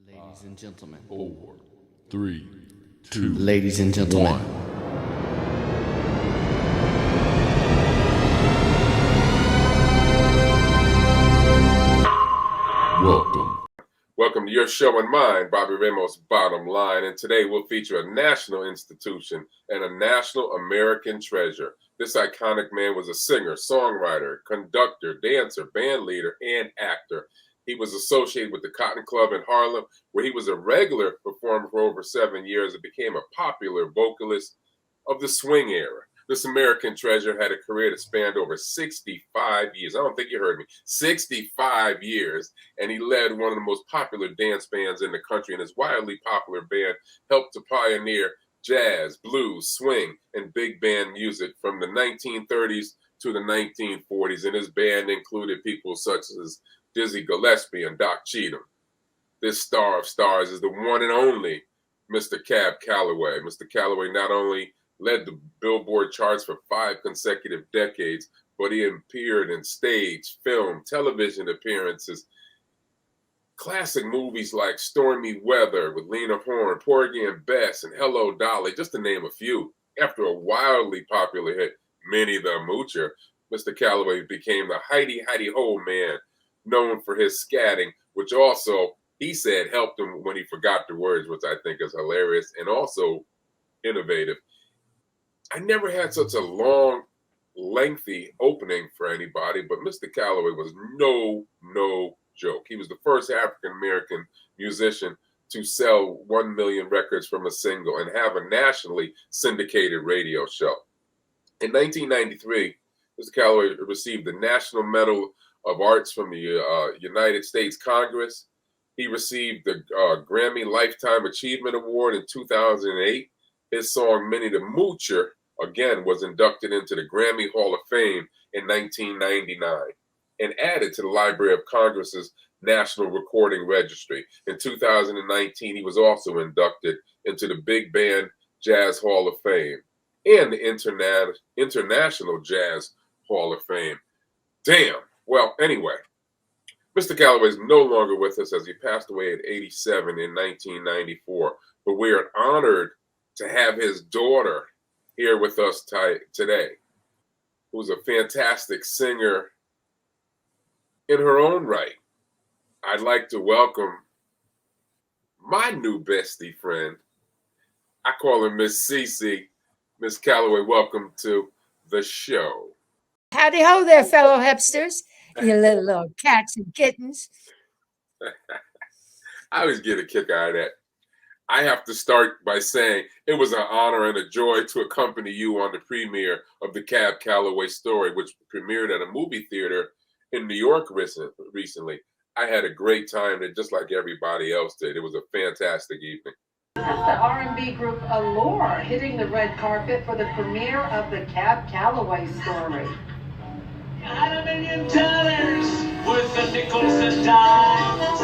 Ladies and gentlemen. 4, 3, 2, Ladies and gentlemen. 1. Welcome to your show and mine, Bobby Ramos' Bottom Line, and today we'll feature a national institution and a national American treasure. This iconic man was a singer, songwriter, conductor, dancer, band leader, and actor. He was associated with the Cotton Club in Harlem, where he was a regular performer for over 7 years and became a popular vocalist of the swing era. This American treasure had a career that spanned over 65 years. I don't think you heard me. 65 years. And he led one of the most popular dance bands in the country. And his wildly popular band helped to pioneer jazz, blues, swing, and big band music from the 1930s to the 1940s. And his band included people such as Dizzy Gillespie and Doc Cheatham. This star of stars is the one and only Mr. Cab Calloway. Mr. Calloway not only led the Billboard charts for 5 consecutive decades, but he appeared in stage, film, television appearances, classic movies like Stormy Weather with Lena Horne, Porgy and Bess, and Hello Dolly, just to name a few. After a wildly popular hit, Minnie the Moocher, Mr. Calloway became the Heidi Ho man, known for his scatting, which also, he said, helped him when he forgot the words, which I think is hilarious and also innovative. I never had such a long, lengthy opening for anybody, but Mr. Calloway was no joke. He was the first African-American musician to sell 1 million records from a single and have a nationally syndicated radio show. In 1993, Mr. Calloway received the National Medal of Arts from the United States Congress. He received the Grammy Lifetime Achievement Award in 2008. His song, Minnie the Moocher, again, was inducted into the Grammy Hall of Fame in 1999 and added to the Library of Congress's National Recording Registry. In 2019, he was also inducted into the Big Band Jazz Hall of Fame and the International Jazz Hall of Fame. Damn. Well, anyway, Mr. Calloway is no longer with us as he passed away at 87 in 1994, but we are honored to have his daughter here with us today, who's a fantastic singer in her own right. I'd like to welcome my new bestie friend. I call her Miss CeCe. Miss Callaway, welcome to the show. Howdy ho there, fellow hipsters, you little cats and kittens. I always get a kick out of that. I have to start by saying it was an honor and a joy to accompany you on the premiere of the Cab Calloway story, which premiered at a movie theater in New York recently. I had a great time, and just like everybody else did. It was a fantastic evening. That's the R&B group Allure hitting the red carpet for the premiere of the Cab Calloway story. $1 million worth of nickels and dimes.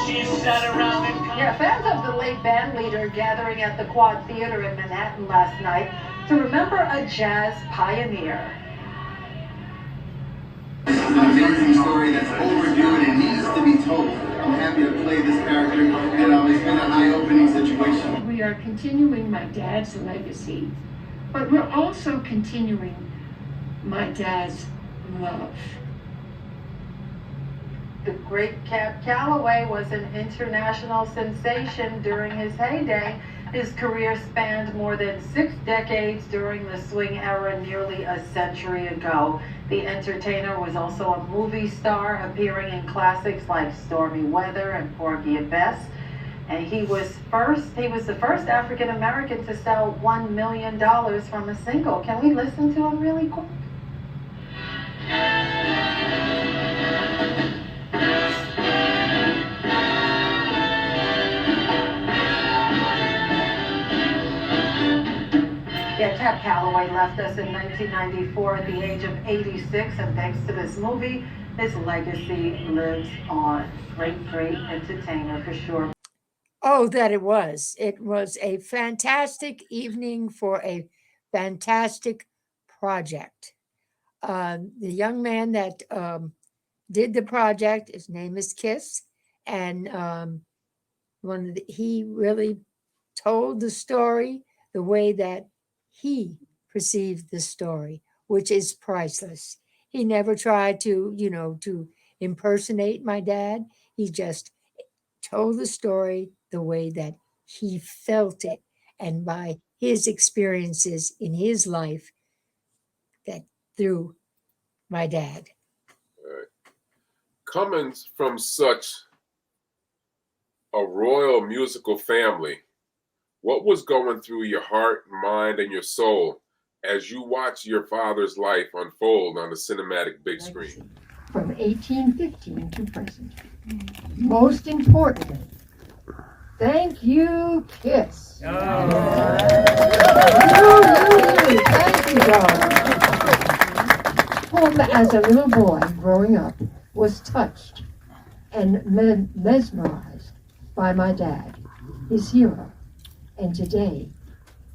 She sat around and Yeah, fans of the late band leader gathering at the Quad Theater in Manhattan last night to remember a jazz pioneer. This is an amazing story that's overdue and it needs to be told. I'm happy to play this character, and it's been an eye-opening situation. We are continuing my dad's legacy, but we're also continuing my dad's love. The great Cab Calloway was an international sensation during his heyday. His career spanned more than 6 decades during the swing era nearly a century ago. The entertainer was also a movie star, appearing in classics like Stormy Weather and Porgy and Bess. And he was the first African American to sell $1 million from a single. Can we listen to him really quick? Yeah, Cab Calloway left us in 1994 at the age of 86, and thanks to this movie, his legacy lives on. Great entertainer for sure. Oh, that it was. It was a fantastic evening for a fantastic project. The young man that did the project, his name is Kiss, and he really told the story the way that he perceived the story, which is priceless. He never tried to, to impersonate my dad. He just told the story the way that he felt it and by his experiences in his life that through my dad. Coming from such a royal musical family, what was going through your heart, mind, and your soul as you watch your father's life unfold on the cinematic big screen? From 1815 to present. Most importantly, thank you, Kiss. Thank you, darling. Whom, as a little boy growing up, was touched and mesmerized by my dad, his hero. And today,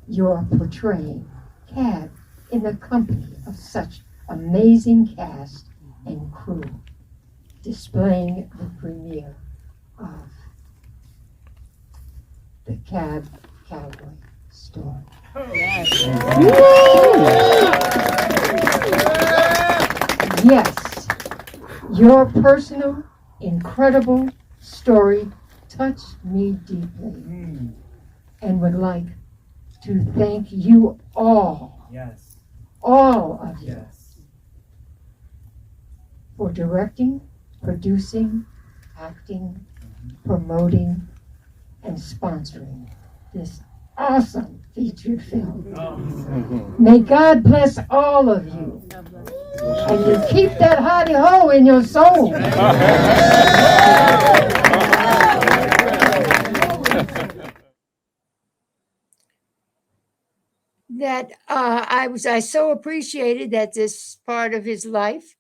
you're portraying Cab in the company of such amazing cast and crew, displaying the premiere of the Cab Calloway story. Yes, your personal, incredible story touched me deeply and would like to thank you all, all of you, for directing, producing, acting, promoting, and sponsoring this awesome featured film. May God bless all of you. And you keep that hidey-ho in your soul. That I so appreciated that this part of his life,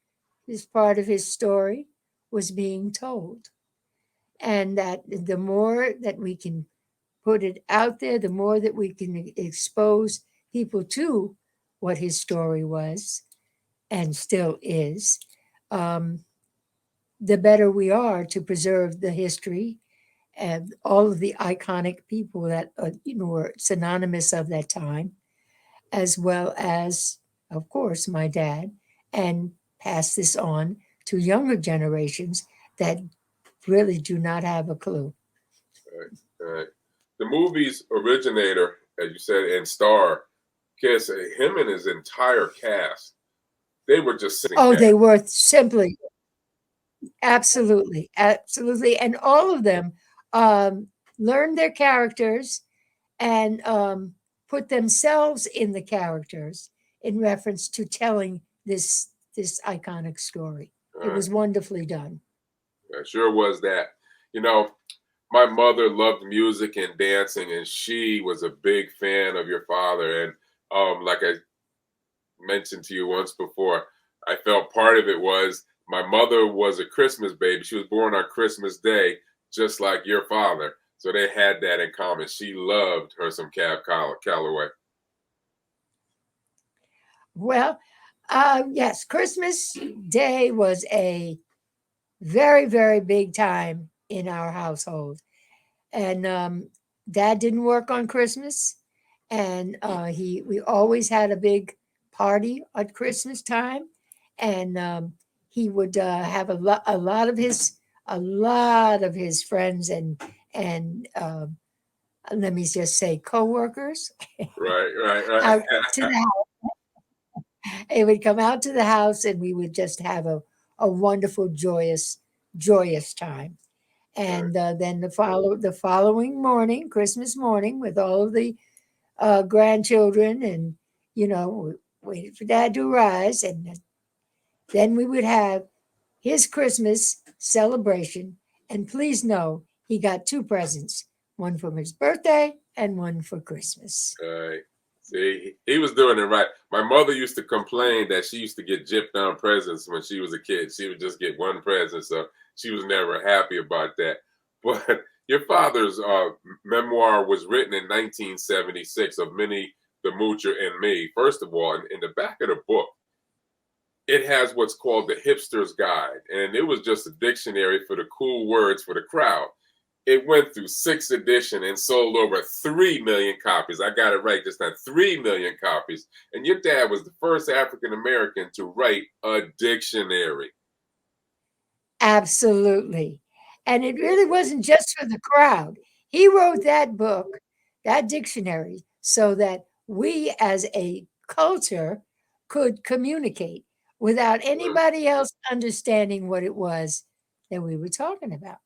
this part of his story was being told. And that the more that we can put it out there, the more that we can expose people to what his story was and still is, the better we are to preserve the history and all of the iconic people that were synonymous of that time, as well as, of course, my dad, and pass this on to younger generations that really do not have a clue. Right. The movie's originator, as you said, and star, Kiss, him and his entire cast, they were just sitting Oh, there. they were simply, absolutely, absolutely. And all of them learned their characters and put themselves in the characters in reference to telling this iconic story. It was wonderfully done. It sure was that. You know, my mother loved music and dancing, and she was a big fan of your father. And like I mentioned to you once before, I felt part of it was my mother was a Christmas baby. She was born on Christmas Day, just like your father. So they had that in common. She loved her some Cab Calloway. Well, yes, Christmas Day was a very, very big time in our household. And Dad didn't work on Christmas. And we always had a big party at Christmas time. And he would have a lot of his friends and let me just say coworkers Right. out to the house. It would come out to the house and we would just have a wonderful, joyous time. And then the following morning, Christmas morning, with all of the grandchildren, and waited for Dad to rise, and then we would have his Christmas celebration. And please know he got 2 presents, one for his birthday and one for Christmas. See, he was doing it right. My mother used to complain that she used to get gypped on presents when she was a kid. She would just get 1 present, so she was never happy about that. But your father's memoir was written in 1976 of Minnie, the Moocher, and Me. First of all, in the back of the book, it has what's called the Hipster's Guide, and it was just a dictionary for the cool words for the crowd. It went through 6th edition and sold over 3 million copies. I got it right this time, 3 million copies. And your dad was the first African American to write a dictionary. Absolutely. And it really wasn't just for the crowd. He wrote that book, that dictionary, so that we as a culture could communicate without anybody else understanding what it was that we were talking about.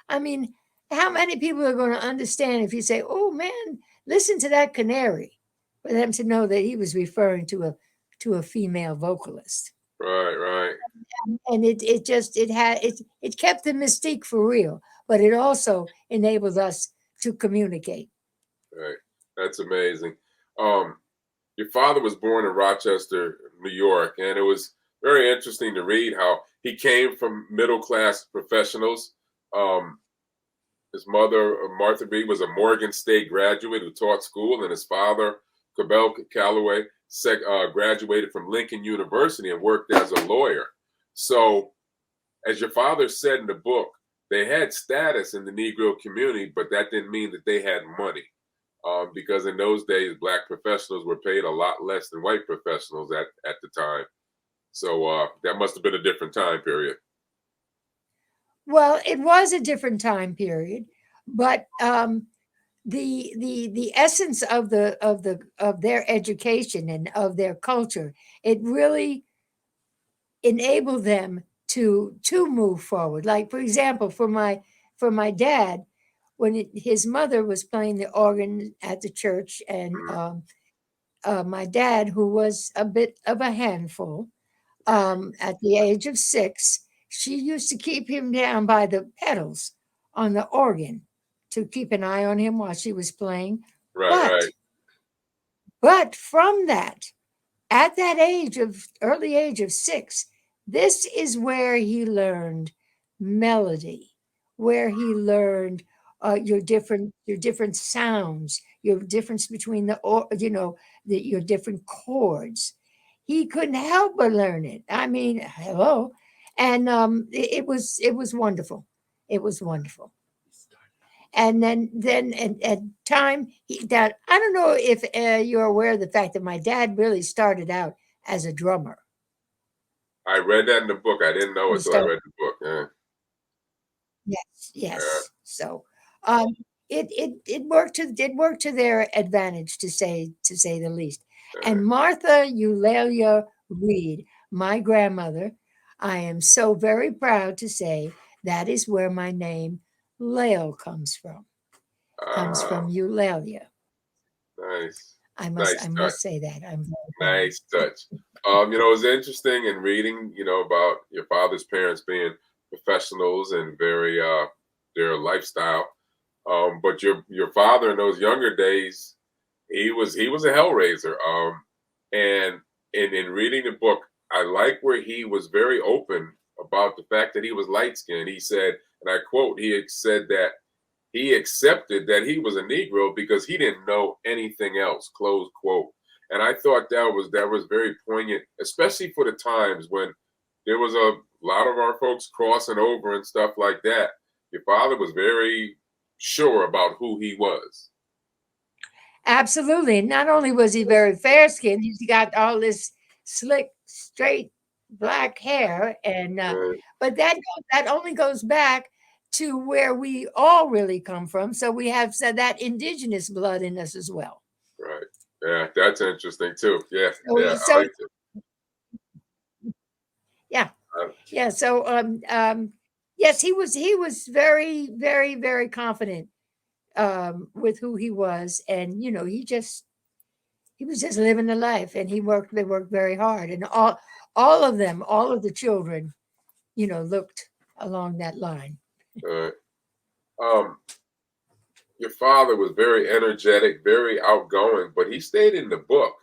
I mean, how many people are going to understand if you say, "Oh man, listen to that canary," for them to know that he was referring to a female vocalist? Right, right. And it kept the mystique for real, but it also enabled us to communicate. Right. That's amazing. Your father was born in Rochester, New York, and it was very interesting to read how he came from middle class professionals. Um, his mother, Martha B, was a Morgan State graduate who taught school, and his father, Cab Calloway, graduated from Lincoln University and worked as a lawyer. So, as your father said in the book, they had status in the Negro community, but that didn't mean that they had money. Because in those days, black professionals were paid a lot less than white professionals at the time. So that must have been a different time period. Well, it was a different time period, but the essence of their education and of their culture, it really enabled them to move forward. Like, for example, for my dad, when his mother was playing the organ at the church, and my dad, who was a bit of a handful, at the age of 6, she used to keep him down by the pedals on the organ to keep an eye on him while she was playing. Right, But right. but from that, at that early age of 6, this is where he learned melody, where he learned your different sounds, your difference between your different chords. He couldn't help but learn it. I mean, hello, and it was wonderful. It was wonderful. And then at time that I don't know if you're aware of the fact that my dad really started out as a drummer. I read that in the book. I didn't know He it till I started, read the book. Yeah, yes, yeah, yes. So um, it worked to their advantage, to say the least. yeah. And Martha Eulalia Reed, my grandmother, I am so very proud to say that is where my name Lael comes from Eulalia. Nice, I must nice I touch. must say that. I'm very proud. Nice touch. It was interesting in reading, about your father's parents being professionals and very their lifestyle. But your father in those younger days, he was a hellraiser. And in reading the book, I like where he was very open about the fact that he was light skinned. He said, and I quote, he had said that he accepted that he was a Negro because he didn't know anything else, close quote. And I thought that was very poignant, especially for the times when there was a lot of our folks crossing over and stuff like that. Your father was very sure about who he was. Absolutely. And not only was he very fair skinned, he's got all this slick, straight black hair, and Right, but that only goes back to where we all really come from. So we have said that indigenous blood in us as well. right. Yeah, that's interesting too. Yeah, So, yeah, I so like it. yeah, Uh, yeah. So yes, he was very, very, very confident with who he was, and he was just living the life, and they worked very hard, and all of the children, looked along that line. uh, um, your father was very energetic, very outgoing, but he stated in the book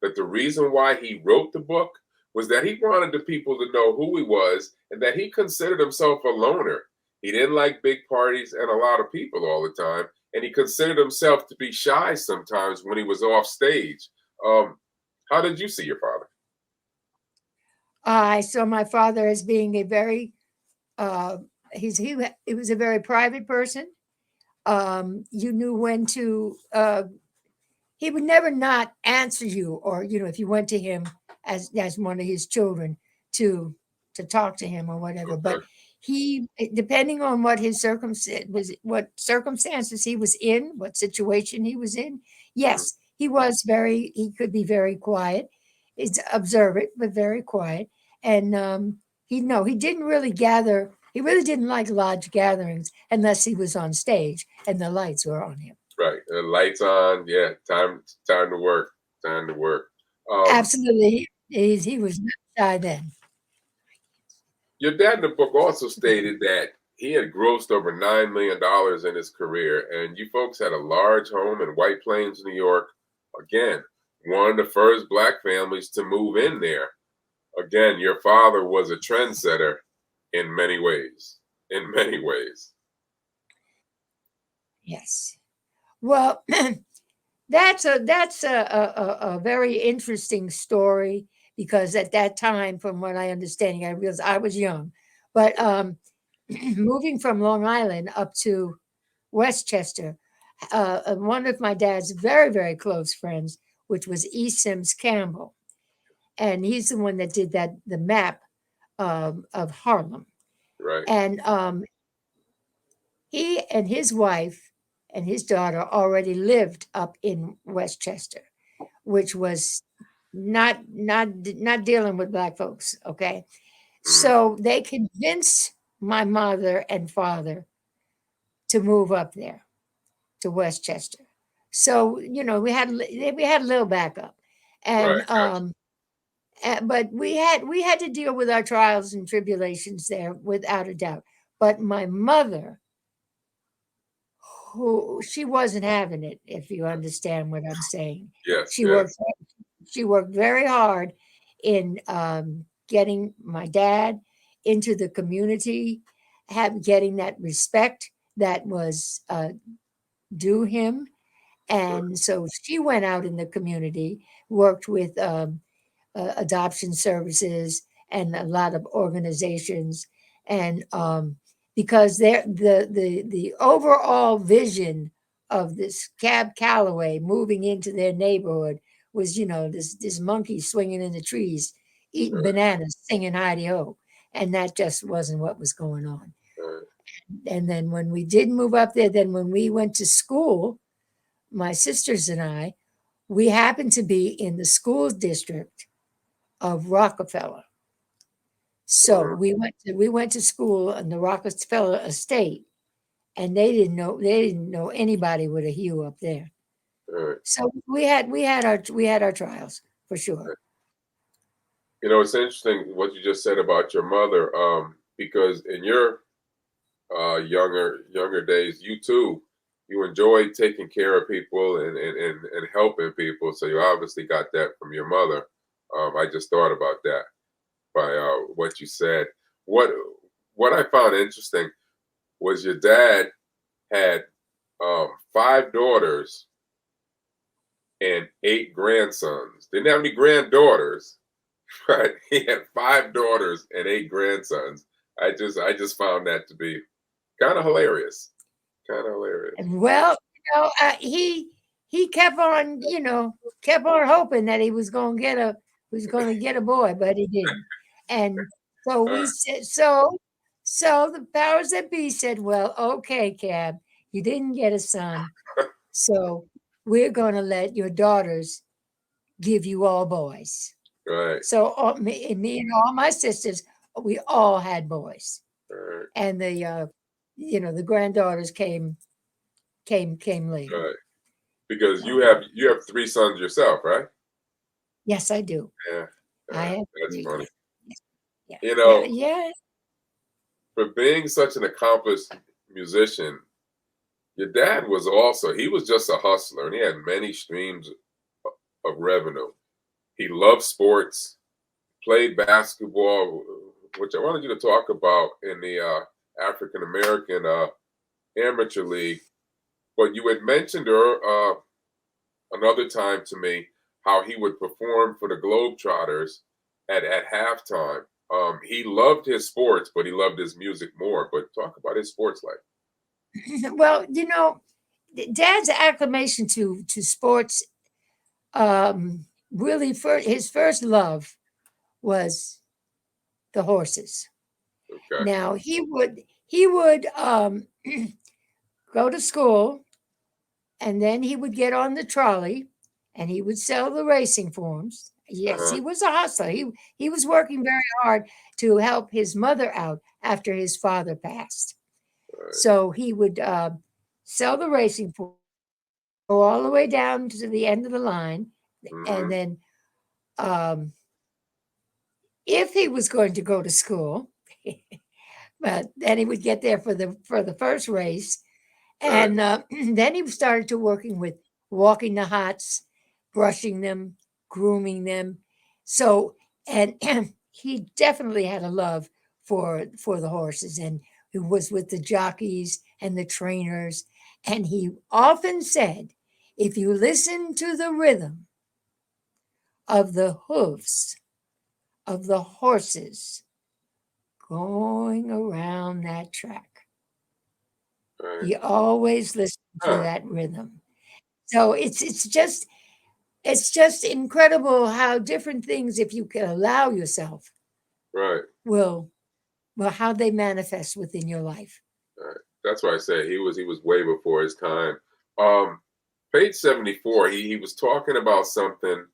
that the reason why he wrote the book was that he wanted the people to know who he was and that he considered himself a loner. He didn't like big parties and a lot of people all the time, and he considered himself to be shy sometimes when he was off stage. Um, how did you see your father? I saw my father as being a very uh, he was a very private person. You knew when to. He would never not answer you, or if you went to him as one of his children to talk to him or whatever. But Okay. he, depending on what his what circumstances he was in, what situation he was in, yes, he could be very quiet. He's observant, but very quiet. And he didn't really gather. He really didn't like large gatherings unless he was on stage and the lights were on him. Right. Lights on. Yeah. Time to work. Time to work. Absolutely. He was not shy then. Your dad in the book also stated that he had grossed over $9 million in his career, and you folks had a large home in White Plains, New York. Again, one of the first Black families to move in there. Again, your father was a trendsetter in many ways. In many ways. Yes. Well, that's a very interesting story because at that time, from what I understanding, I realized I was young, but moving from Long Island up to Westchester, one of my dad's very, very close friends, which was E. Sims Campbell, and he's the one that did the map of Harlem, Right. and he and his wife and his daughter already lived up in Westchester, which was not dealing with Black folks. Okay, so they convinced my mother and father to move up there to Westchester. So we had a little backup, Right. and Gotcha. but we had to deal with our trials and tribulations there without a doubt. But my mother, who she wasn't having it, if you understand what I'm saying. Yes. She Yes. worked she worked very hard in getting my dad into the community, getting that respect that was due him. And so she went out in the community, worked with adoption services and a lot of organizations, and because the overall vision of this Cab Calloway moving into their neighborhood was this monkey swinging in the trees, eating Right. bananas, singing Heidi Ho, and that just wasn't what was going on. Right. And then when we did move up there, then when we went to school, my sisters and I, we happened to be in the school district of Rockefeller. So we went to school on the Rockefeller estate, and they didn't know anybody with a hue up there. Right. So we had our trials for sure. It's interesting what you just said about your mother, because in your younger days, you enjoyed taking care of people and helping people. So you obviously got that from your mother. I just thought about that by what you said. What I found interesting was your dad had 5 daughters and 8 grandsons. Didn't have any granddaughters, right? He had 5 daughters and 8 grandsons. I just found that to be kind of hilarious. Kind of hilarious. And well, he kept on hoping that he was going to get a boy, but he didn't. And so we said, so the powers that be said, well, okay, Cab, you didn't get a son, so we're going to let your daughters give you all boys. Right. So me and all my sisters, we all had boys, Right. and the granddaughters came later. Right. Because you have 3 sons yourself, right? Yes, I do. Yeah. I have That's 3. funny. Yeah. Yeah. For being such an accomplished musician, your dad he was just a hustler, and he had many streams of revenue. He loved sports, played basketball, which I wanted you to talk about in the African American amateur league. But you had mentioned another time to me how he would perform for the Globetrotters at halftime. He loved his sports, but he loved his music more. But talk about his sports life. well, Dad's acclamation to sports, really, his first love was the horses. Okay. Now he would go to school, and then he would get on the trolley, and he would sell the racing forms. Yes, Uh-huh. he was a hustler. He was working very hard to help his mother out after his father passed. Right. So he would sell the racing forms, go all the way down to the end of the line, Mm-hmm. and then um, if he was going to go to school, but then he would get there for the first race, Right. and then he started to working with walking the hots, brushing them, grooming them. So, and he definitely had a love for the horses, and he was with the jockeys and the trainers. And he often said, if you listen to the rhythm of the hooves of the horses going around that track, Right. he always listened to Huh. that rhythm. So it's just incredible how different things, if you can allow yourself, Right. will how they manifest within your life. Right. That's why I said he was way before his time. Um, Page 74, he was talking about something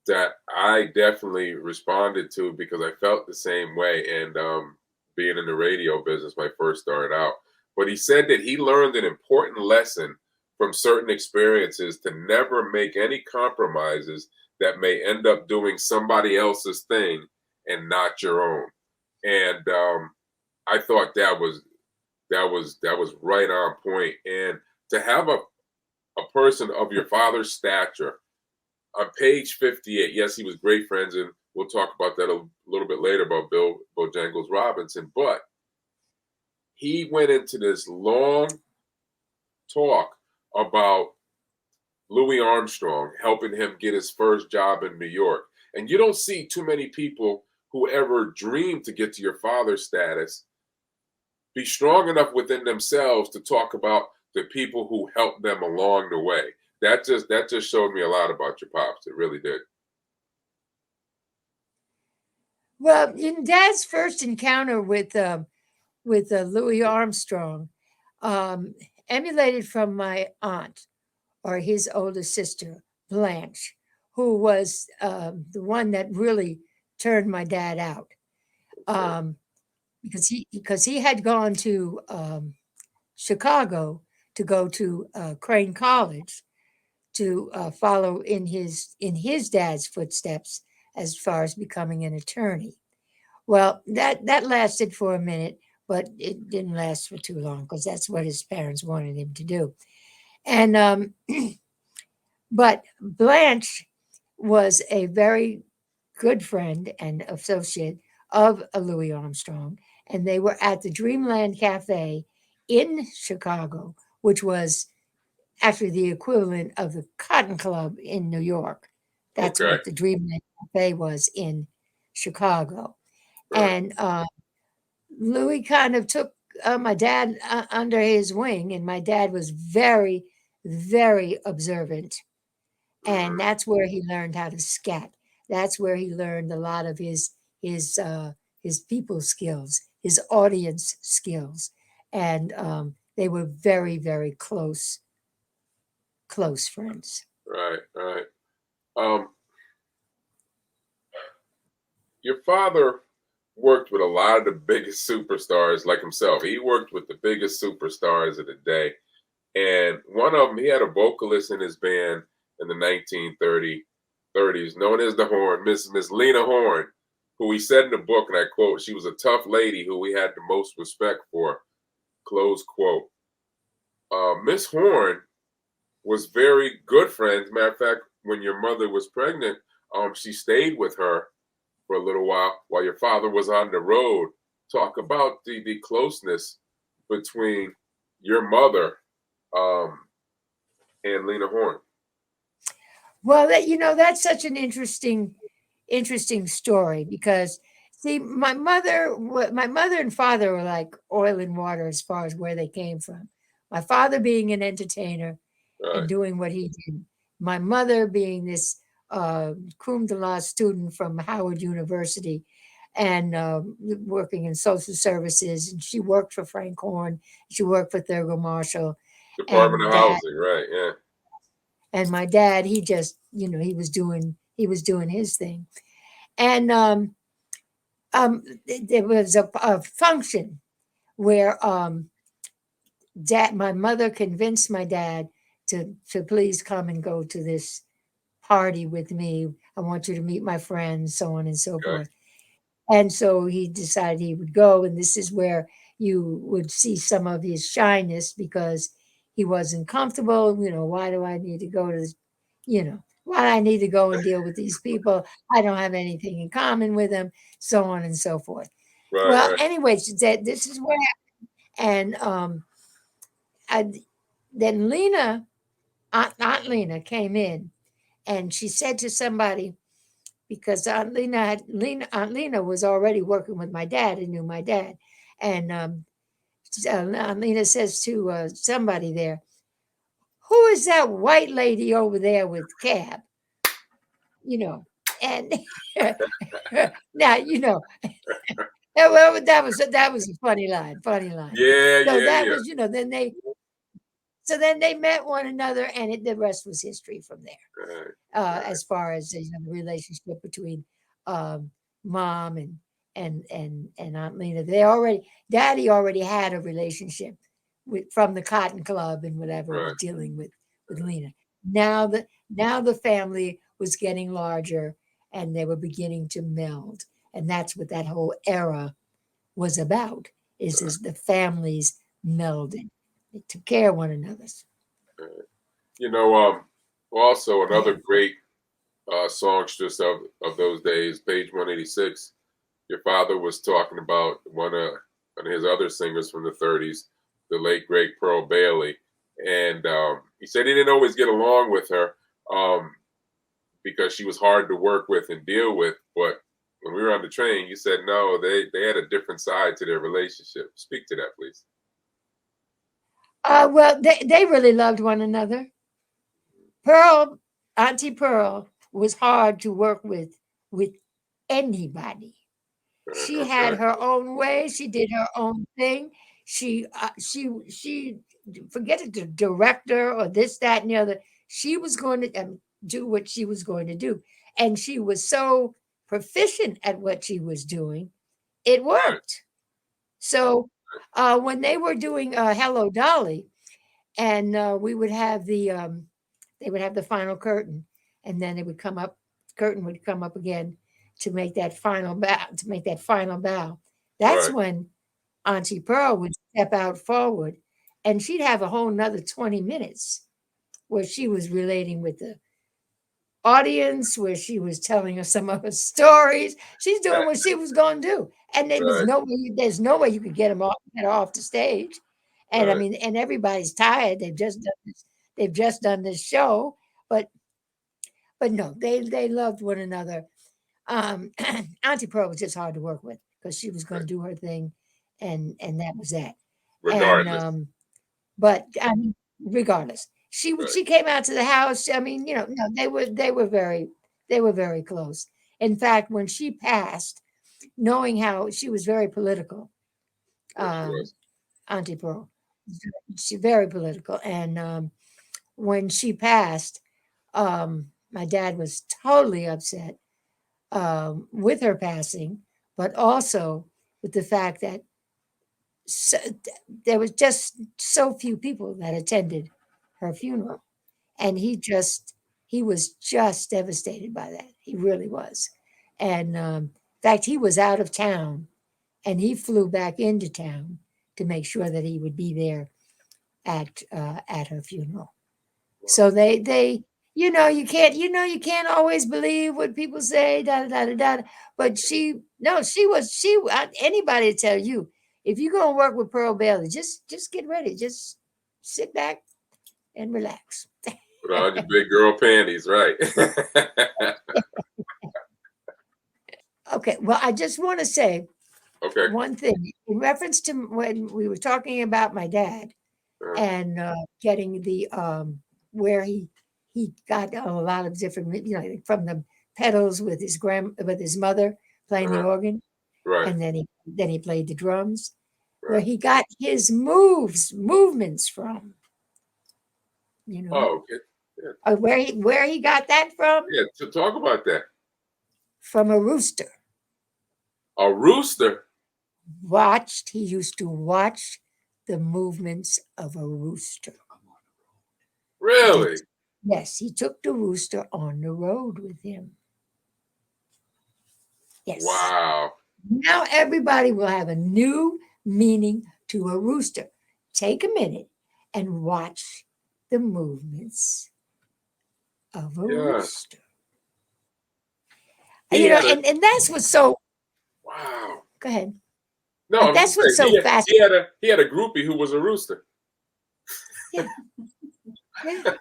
that I definitely responded to because I felt the same way. And being in the radio business when I first started out, but he said that he learned an important lesson from certain experiences to never make any compromises that may end up doing somebody else's thing and not your own. And I thought that was right on point. And to have a person of your father's stature on page 58, yes, he was great friends, and we'll talk about that a little bit later about Bill Bojangles Robinson. But he went into this long talk about Louis Armstrong helping him get his first job in New York. And you don't see too many people who ever dream to get to your father's status be strong enough within themselves to talk about the people who helped them along the way. That just showed me a lot about your pops. It really did. Well, in Dad's first encounter with Louis Armstrong, um, emulated from my aunt, or his older sister, Blanche, who was the one that really turned my dad out, Okay. um, because he had gone to Chicago to go to Crane College to follow in his dad's footsteps as far as becoming an attorney. Well, that lasted for a minute, but it didn't last for too long because that's what his parents wanted him to do. And but Blanche was a very good friend and associate of Louis Armstrong, and they were at the Dreamland Cafe in Chicago, which was actually the equivalent of the Cotton Club in New York. That's Okay. what the Dreamland Cafe was in Chicago. Right. And Louis kind of took my dad under his wing, and my dad was very, very observant. And Hmm. that's where he learned how to scat. That's where he learned a lot of his people skills, his audience skills, and they were very, very close friends. Right. Right. Um, your father worked with a lot of the biggest superstars like himself. He worked with the biggest superstars of the day. And one of them, he had a vocalist in his band in the 1930s, known as the Horn, Miss Lena Horne, who he said in the book, and I quote, she was a tough lady who we had the most respect for, close quote. Miss Horne was very good friends. Matter of fact, when your mother was pregnant, she stayed with her for a little while your father was on the road. Talk about the closeness between your mother um, and Lena Horne. Well, that's such an interesting story because See, my mother and father were like oil and water as far as where they came from. My father being an entertainer and Right. doing what he did. My mother being this cum de laude student from Howard University and working in social services. And she worked for Frank Horn. She worked for Thurgood Marshall. Department And of dad Housing, right? Yeah. and my dad, he just, he was doing his thing. And there was a function where my mother convinced my dad to please come and go to this party with me. I want you to meet my friends, so on and so Okay. forth. And so he decided he would go, and this is where you would see some of his shyness because he wasn't comfortable. Why do I need to go to this? Why do I need to go and deal with these people? I don't have anything in common with them, so on and so forth. Right. Well, Right. anyways, this is what happened. And I, then Aunt Lena came in and she said to somebody, because Aunt Lena was already working with my dad and knew my dad. And Aunt Lena says to somebody there, who is that white lady over there with Cab? And now, that was a funny line, funny line. Yeah. So Yeah. that Yeah. was, then they met one another, and the rest was history from there. Right. Right. As far as the relationship between um, mom and Aunt Lena, Daddy already had a relationship from the Cotton Club and whatever Right. was dealing with Lena. Now the family was getting larger, and they were beginning to meld, and that's what that whole era was about. Is the families melding? They took care of one another. Right. Also another Yeah. great songstress of those days, page 186. Your father was talking about one of his other singers from the 30s, the late great Pearl Bailey, and he said he didn't always get along with her because she was hard to work with and deal with. But when we were on the train, you said no, they had a different side to their relationship. Speak to that, please. Well, they really loved one another. Pearl, Auntie Pearl, was hard to work with anybody. She had Okay. her own way. She did her own thing. She forget it, the director or this, that, and the other. She was going to do what she was going to do, and she was so proficient at what she was doing, it Right. worked. So when they were doing "Hello Dolly," and they would have the final curtain, and then it would come up, curtain would come up again to make that final bow. That's Right. when Auntie Pearl would step out forward, and she'd have a whole nother 20 minutes where she was relating with the audience, where she was telling us some of her stories. She's doing what she was going to do, and Right. there's no way you could get her off the stage. And I Right. mean, and everybody's tired. They've just done this show, but no, they loved one another. Auntie Pearl was just hard to work with because she was going to do her thing, and that was that. And Regardless. but I mean, regardless, Right. she came out to the house. I mean, no, they were very close. In fact, when she passed, knowing how she was very political, Yes, she um, was. Auntie Pearl, she very political, and when she passed, my dad was totally upset with her passing, but also with the fact that so, there was just so few people that attended her funeral, and he was just devastated by that. He really was, and in fact, he was out of town, and he flew back into town to make sure that he would be there at her funeral. So they you can't always believe what people say, da da da da da. But anybody tell you, if you're gonna work with Pearl Bailey, just get ready, just sit back and relax. Put on your big girl panties, right? Okay, well, I just want to say Okay. one thing in reference to when we were talking about my dad and getting the where he got a lot of different, from the pedals with his mother playing the organ, Right. and then he played the drums, where Right. he got his movements from, Oh, okay. Yeah. where he got that from? Yeah. To talk about that. From a rooster. A rooster. He used to watch the movements of a rooster. Really? Yes, he took the rooster on the road with him. Yes. Wow. Now everybody will have a new meaning to a rooster. Take a minute and watch the movements of a rooster. And that's what's so. Wow. Go ahead. No, that's what's so fascinating. He had a groupie who was a rooster. Yeah. Yeah.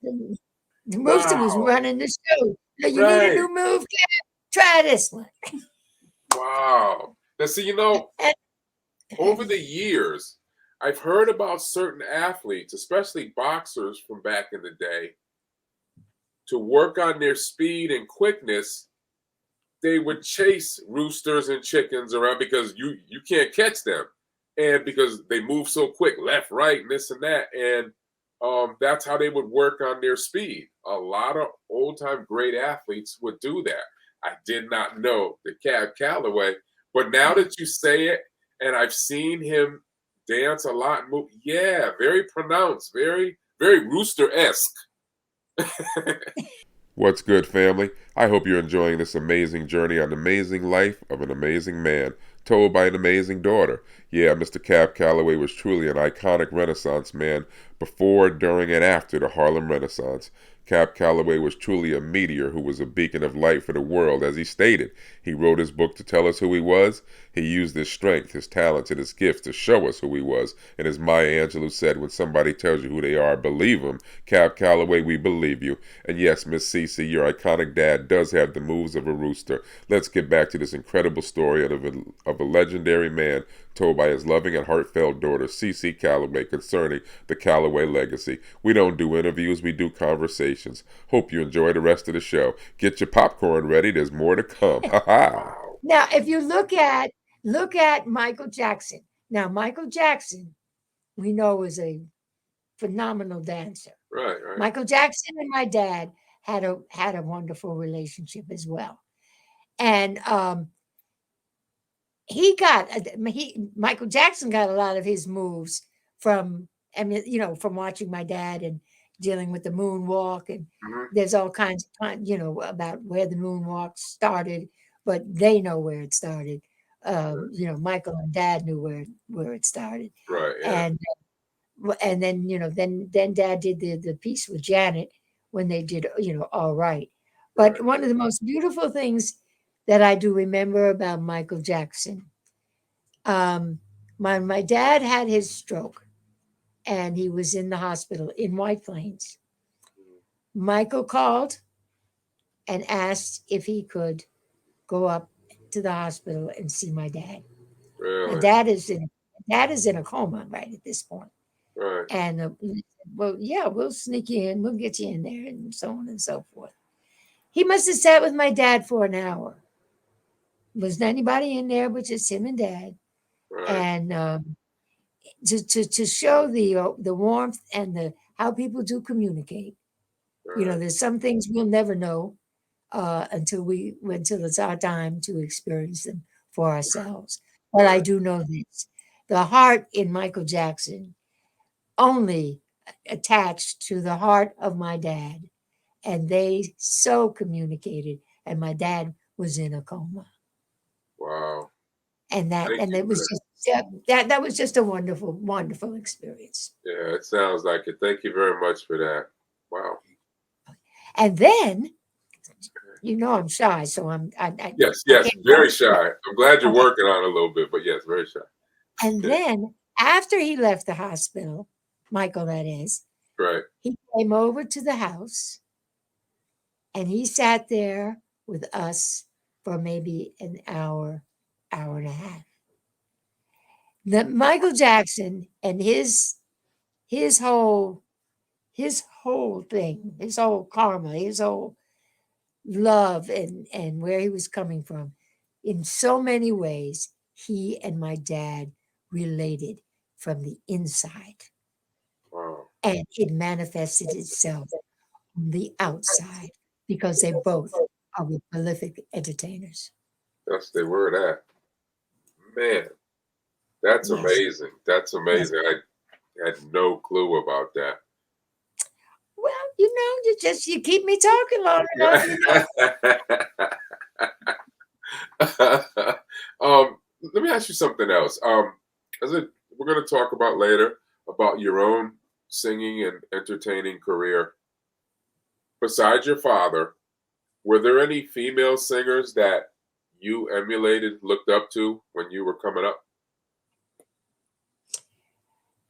The rooster was running the show. You need a new move, Cat? Try this one. Wow. Now, see, over the years, I've heard about certain athletes, especially boxers from back in the day, to work on their speed and quickness. They would chase roosters and chickens around because you can't catch them, and because they move so quick, left, right, and this and that, and that's how they would work on their speed. A lot of old-time great athletes would do that. I did not know the Cab Calloway, but now that you say it, and I've seen him dance a lot, move, yeah, very pronounced, very, very rooster-esque. What's good, family? I hope you're enjoying this amazing journey on the amazing life of an amazing man, told by an amazing daughter. Yeah, Mr. Cab Calloway was truly an iconic Renaissance man before, during, and after the Harlem Renaissance. Cab Calloway was truly a meteor who was a beacon of light for the world, as he stated. He wrote his book to tell us who he was. He used his strength, his talents, and his gifts to show us who he was. And as Maya Angelou said, when somebody tells you who they are, believe them. Cab Calloway, we believe you. And yes, Miss CeCe, your iconic dad does have the moves of a rooster. Let's get back to this incredible story of a legendary man told by his loving and heartfelt daughter, CeCe Callaway, concerning the Callaway legacy. We don't do interviews, we do conversations. Hope you enjoy the rest of the show. Get your popcorn ready, there's more to come. Now, if you look at Michael Jackson. Now, Michael Jackson, we know, is a phenomenal dancer. Right. Michael Jackson and my dad had a wonderful relationship as well. And Michael Jackson got a lot of his moves from watching my dad and dealing with the moonwalk, and there's all kinds of about where the moonwalk started, but they know where it started. Michael and Dad knew where it started, right? Yeah. And then then Dad did the piece with Janet when they did All Right. But one of the most beautiful things that I do remember about Michael Jackson, my dad had his stroke, and he was in the hospital in White Plains. Michael called and asked if he could go up to the hospital and see my dad. Really? My dad is in a coma right at this point. Right. And well, yeah, we'll sneak you in, we'll get you in there, and so on and so forth. He must have sat with my dad for an hour. Wasn't anybody in there but just him and Dad. Right. And to show the warmth and how people do communicate. Right. There's some things we'll never know until it's our time to experience them for ourselves. But I do know this: the heart in Michael Jackson only attached to the heart of my dad, and they so communicated. And my dad was in a coma. Wow. And it was just that was just a wonderful, wonderful experience. Yeah, it sounds like it. Thank you very much for that. Wow. And then, I'm shy, so yes, very shy. I'm glad you're working on it a little bit, but yes, very shy. And then after he left the hospital, Michael, that is, right, he came over to the house, and he sat there with us for maybe an hour, hour and a half. Michael Jackson and his whole thing, his whole karma, his whole love and where he was coming from, in so many ways, he and my dad related from the inside, Wow. and it manifested itself on the outside because they both are prolific entertainers. That's the word at. Man, that's Yes, amazing. That's yes. amazing. I had no clue about that. Well, you keep me talking long enough, Let me ask you something else. We're going to talk about later about your own singing and entertaining career. Besides your father, were there any female singers that you emulated, looked up to when you were coming up?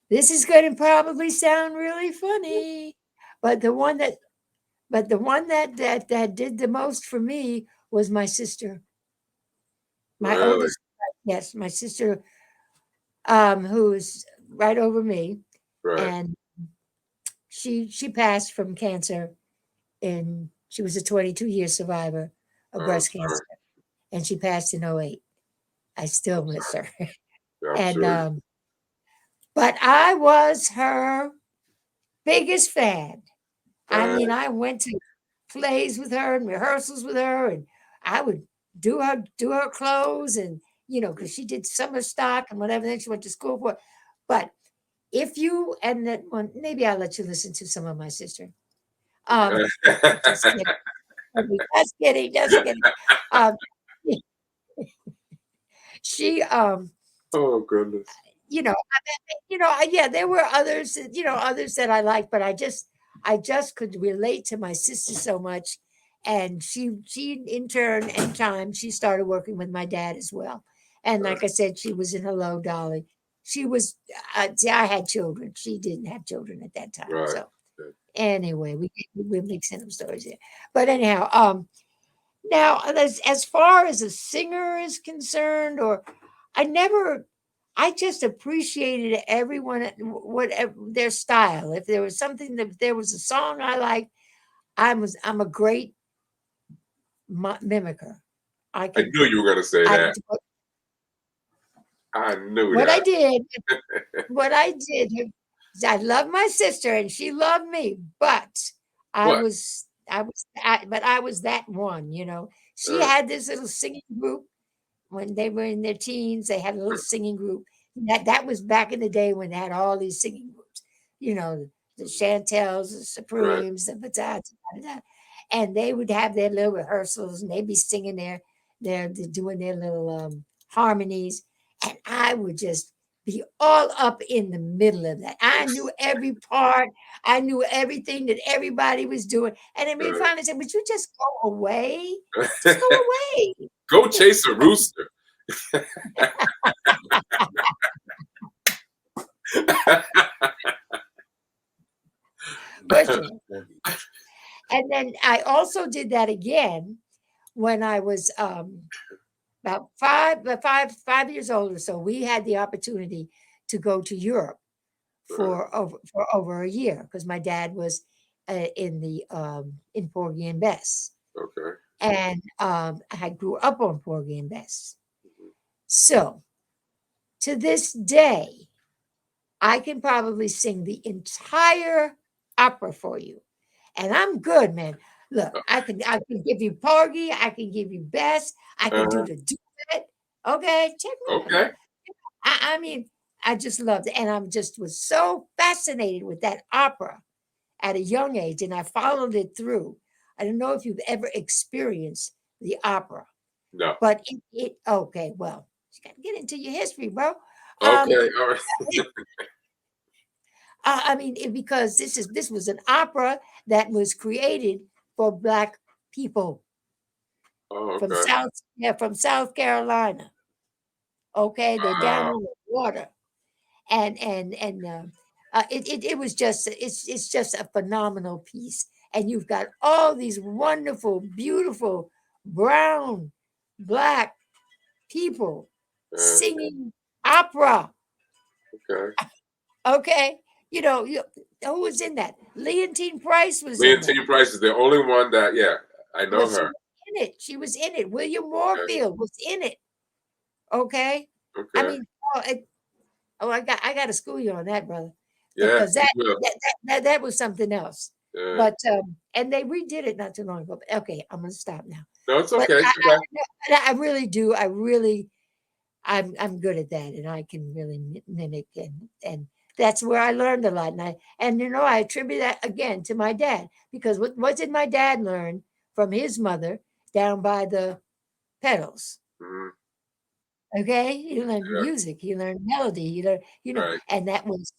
This is going to probably sound really funny, but the one that did the most for me was my sister, my Really? oldest. Yes, my sister, who's right over me, Right. and she passed from cancer, and she was a 22-year survivor of I'm breast sorry. cancer, and she passed in '08. I still I'm miss sorry. her, Yeah, I'm and sure. but I was her biggest fan. I Uh, mean, I went to plays with her and rehearsals with her, and I would do her clothes, and because she did summer stock and whatever. Then she went to school for. But if you and that one, maybe I'll let you listen to some of my sister. Um, just kidding, just kidding, just kidding. Um, she oh goodness. Yeah, there were others, others that I liked, but I just could relate to my sister so much. And she in turn, in time, she started working with my dad as well. And Right. like I said, she was in Hello, Dolly. She was, see, I had children. She didn't have children at that time. Right. So anyway, we're mixing up stories here. But anyhow, now, as far as a singer is concerned, or I never, I just appreciated everyone, whatever their style. If there was something that if there was a song I liked, I'm a great mimicker. I I can, knew you were going to say I that. I knew what I that. did, what I did. I love my sister and she loved me, but I What? was, but I was that one. She Uh, had this little singing group when they were in their teens. They had a little singing group. That was back in the day when they had all these singing groups. The Chantels, the right. Supremes, the Batatas, and they would have their little rehearsals, and they'd be singing they're doing their little harmonies, and I would just be all up in the middle of that. I knew every part. I knew everything that everybody was doing. And then we finally said, "Would you just go away? Just go away." Go chase a rooster. For sure. And then I also did that again when I was about 5 years old or so. We had the opportunity to go to Europe Right. for over a year because my dad was in Porgy and Bess, Okay. and I grew up on Porgy and Bess. Mhm. So to this day, I can probably sing the entire opera for you. And I'm good, man. Look, I can give you Porgy, I can give you Bess, I can do Uh, the duet. Okay, check me out. okay. I mean, I just loved it. And I'm just was so fascinated with that opera at a young age. And I followed it through. I don't know if you've ever experienced the opera, No. but okay, well, you got to get into your history, bro. Um, Okay. All right. I mean, because this was an opera that was created for Black people Oh, from okay. South Carolina. Okay, they're down Wow. on the water, and it was just it's just a phenomenal piece, and you've got all these wonderful, beautiful brown Black people Uh, singing opera. okay. Okay, who was in that? Leontine Price was in that. Leontine Price is the only one that, yeah, I know Well, she her. was in it. She was in it. William Okay. Moorfield was in it. Okay, I Okay. mean, I got to school you on that, brother, Yeah, because you will. that was something else. Yeah. But and they redid it not too long ago. But okay, I'm gonna stop now. No, it's But okay. It's okay. I really do. I'm good at that, and I can really mimic, and that's where I learned a lot. And I attribute that again to my dad, because what did my dad learn from his mother down by the pedals? Mhm. Okay, he learned Yeah. music, he learned melody, he learned, Right. and that was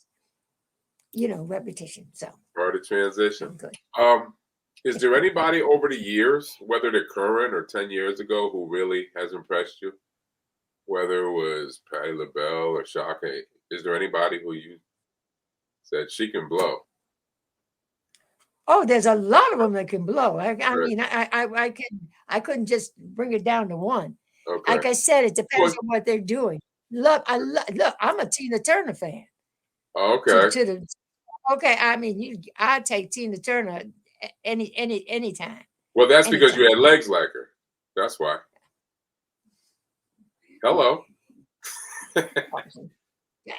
repetition. So Part of transition. I'm good. Is there anybody over the years, whether they're current or 10 years ago, who really has impressed you? Whether it was Patti LaBelle or Shaka, is there anybody who you said she can blow? Oh, there's a lot of them that can blow. I Right. mean, I couldn't just bring it down to one. Okay. Like I said, it depends Well, on what they're doing. Look, I'm a Tina Turner fan. okay. Okay, I mean, I take Tina Turner anytime, Well, that's because you anytime. had legs like her. That's why. Hello.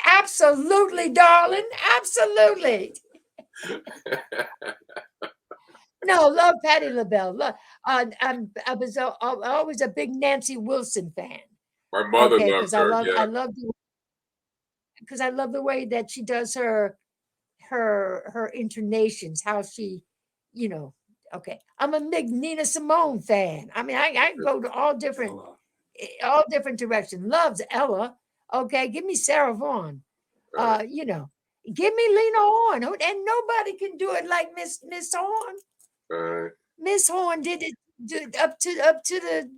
Absolutely, darling. Absolutely. No, love Patti LaBelle. I was always a big Nancy Wilson fan. My mother Okay, loved because her. Yeah. I love the way that she does her intonations, how she, okay. I'm a big Nina Simone fan. I mean, I go to all different directions. Loves Ella. Okay, give me Sarah Vaughan. Right. Give me Lena Horne. And nobody can do it like Miss Horne. Right. Miss Horne did it up to the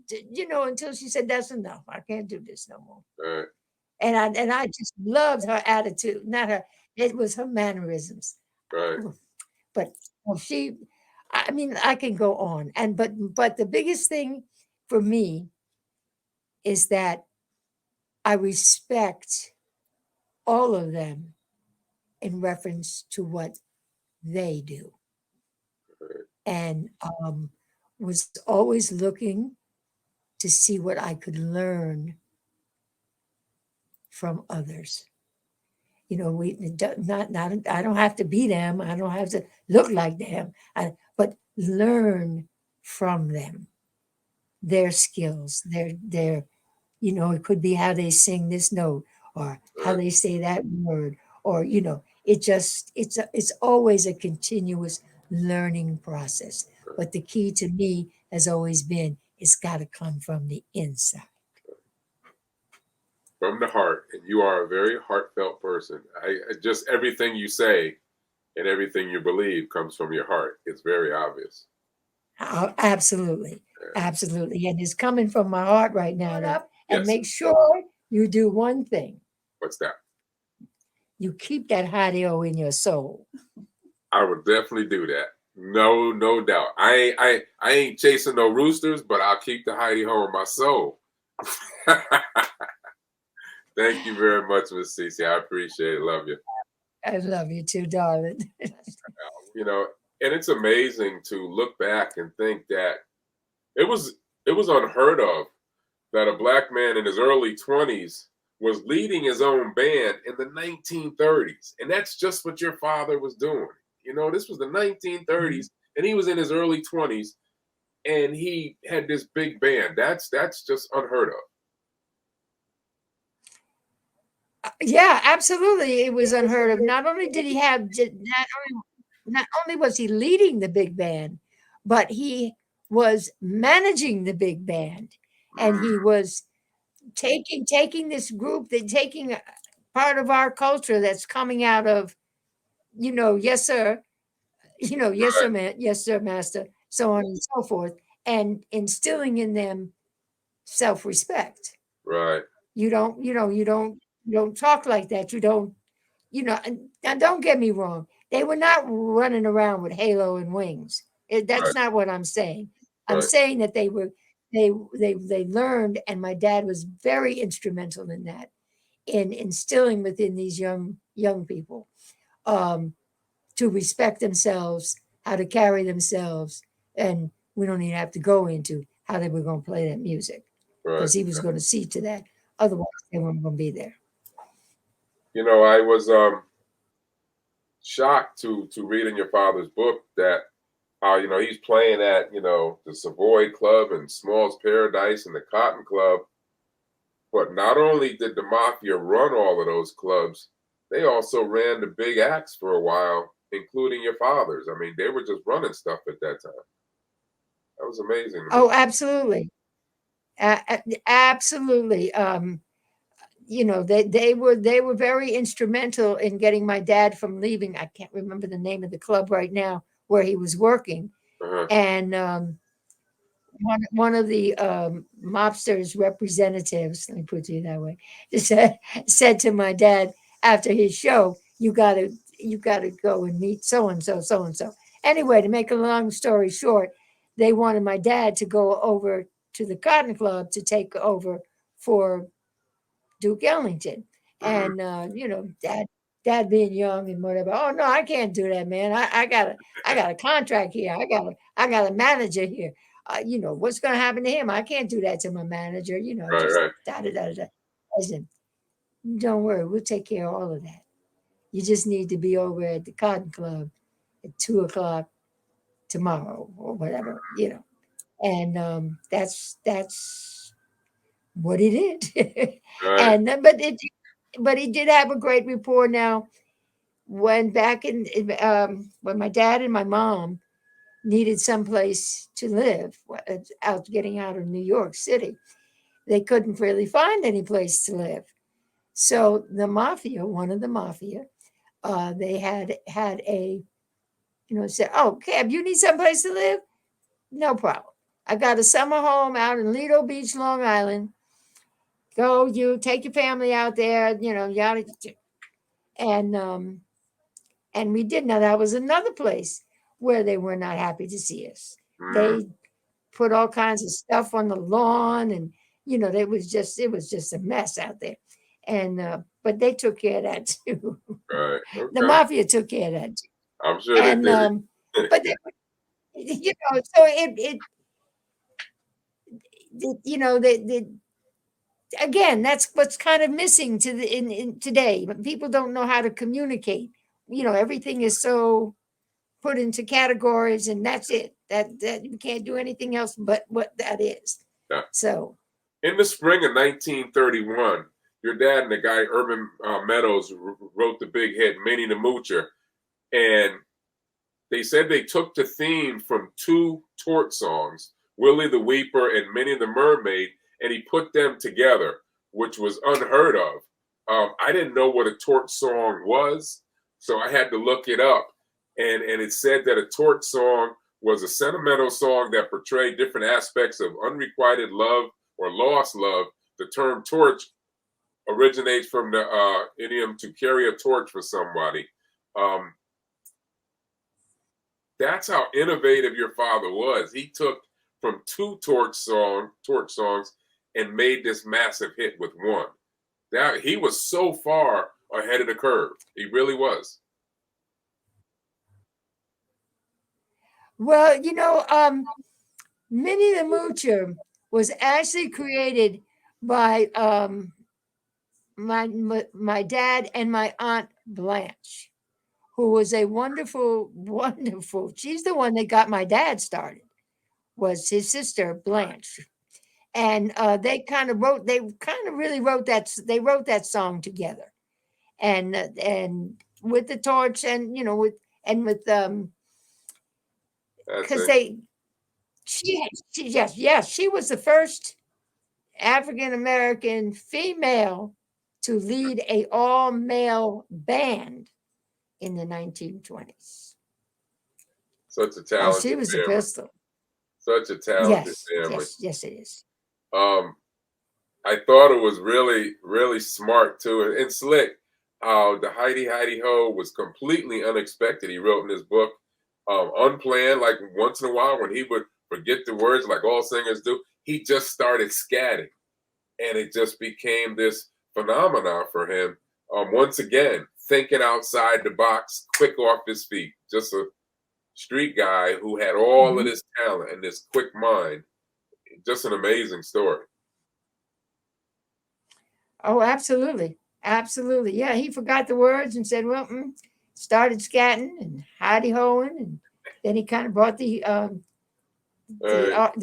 until she said that's enough. I can't do this no more. Right. And I just loved her attitude. Not her. It was her mannerisms. Right. But I mean, I can go on. But the biggest thing for me is that I respect all of them in reference to what they do, Right. and was always looking to see what I could learn from others. Not I don't have to be them. I don't have to look like them. But learn from them, their skills, their it could be how they sing this note, or how Right. they say that word, or it's always a continuous learning process. But the key to me has always been, it's got to come from the inside. From the heart, and you are a very heartfelt person. Just everything you say and everything you believe comes from your heart. It's very obvious. Absolutely, absolutely, and it's coming from my heart right now. And Yes. make sure you do one thing: What's that? you keep that hideo in your soul. I would definitely do that. No doubt. I ain't chasing no roosters, but I'll keep the Heidi Ho in my soul. Thank you very much, Miss CeCe. I appreciate it. Love you. I love you too, darling. And it's amazing to look back and think that it was unheard of that a black man in his early 20s was leading his own band in the 1930s. And that's just what your father was doing. This was the 1930s, and he was in his early 20s, and he had this big band. That's just unheard of. Yeah, absolutely. It was unheard of. Not only did he have, not only was he leading the big band, but he was managing the big band, and he was taking this group, taking part of our culture that's coming out of, yes sir, yes sir, man, yes sir, master, so on and so forth, and instilling in them self-respect. Right. You don't talk like that. You don't, and now don't get me wrong. They were not running around with halo and wings. That's Right. not what I'm saying. I'm Right. saying that they were they learned, and my dad was very instrumental in that, in instilling within these young people, um, to respect themselves, how to carry themselves, and we don't even have to go into how they were going to play that music, Right. because he was going to see to that. Otherwise, they weren't going to be there. You know, I was shocked to read in your father's book that how, you know, he's playing at, you know, the Savoy Club and Small's Paradise and the Cotton Club. But not only did the Mafia run all of those clubs, they also ran the big acts for a while, including your father's. I mean, they were just running stuff at that time. That was amazing to me. Oh, absolutely. Absolutely. You know, they were very instrumental in getting my dad from leaving. I can't remember the name of the club right now where he was working. Uh-huh. And one of the mobsters representatives, let me put it that way, said to my dad after his show, you gotta go and meet so and so, so and so. Anyway, to make a long story short, they wanted my dad to go over to the Cotton Club to take over for Duke Ellington. Mhm. And you know, dad being young and whatever. Oh no, I can't do that, man. I got a contract here. I got a manager here. You know, what's gonna happen to him? I can't do that to my manager, you know, Right, just right. da da da da. Listen, don't worry, we'll take care of all of that. You just need to be over at the Cotton Club at 2 o'clock tomorrow or whatever, you know. And that's what he did. Right. And but he did have a great rapport. Now when back when my dad and my mom needed someplace to live, out getting out of New York City, they couldn't really find any place to live. So the Mafia, one of the Mafia, they had a, you know, said, oh, Cab, you need someplace to live? No problem. I got a summer home out in Lido Beach, Long Island. Go, you take your family out there, you know, yada. And and we did. Now that was another place where they were not happy to see us. Mhm. They put all kinds of stuff on the lawn, and you know, it was just a mess out there. And but they took care of that too. Right. The Okay. Mafia took care of that too. I'm sure they And did it. but you know, so you know, again, that's what's kind of missing to the in today. But people don't know how to communicate. You know, everything is so put into categories, and that's it. That you can't do anything else but what that is. Yeah. So In the spring of 1931, your dad and the guy Urban Meadows wrote the big hit "Minnie the Moocher," and they said they took the theme from two tort songs, Willie the Weeper and Minnie the Mermaid, and he put them together, which was unheard of. I didn't know what a tort song was, so I had to look it up. And it said that a tort song was a sentimental song that portrayed different aspects of unrequited love or lost love. The term torch originates from the idiom to carry a torch for somebody. Um, that's how innovative your father was. He took from two torch songs and made this massive hit with one. That he was so far ahead of the curve. He really was. well, you know, Minnie the Moocher was actually created by my dad and my aunt Blanche, who was a wonderful, wonderful. She's the one that got my dad started. Was his sister Blanche, and they kind of really wrote that. They wrote that song together, and with the torch, and you know, with That's because it. she yes, she was the first African American female to lead a all male band in the 1920s. Such a Oh, she talented was a family. pistol. Such a talented Yes, family. yes, it is. Um, I thought it was really, really smart too, and slick. How the Heidi Heidi Ho was completely unexpected. He wrote in his book, unplanned. Like once in a while, when he would forget the words, like all singers do, he just started scatting, and it just became this phenomenon for him. Once again, thinking outside the box, quick off his feet, just a street guy who had all of this talent and this quick mind. Just an amazing story. Oh, absolutely. Absolutely. Yeah, he forgot the words and said, well, started scatting and hidey hoeing. And then he kind of brought the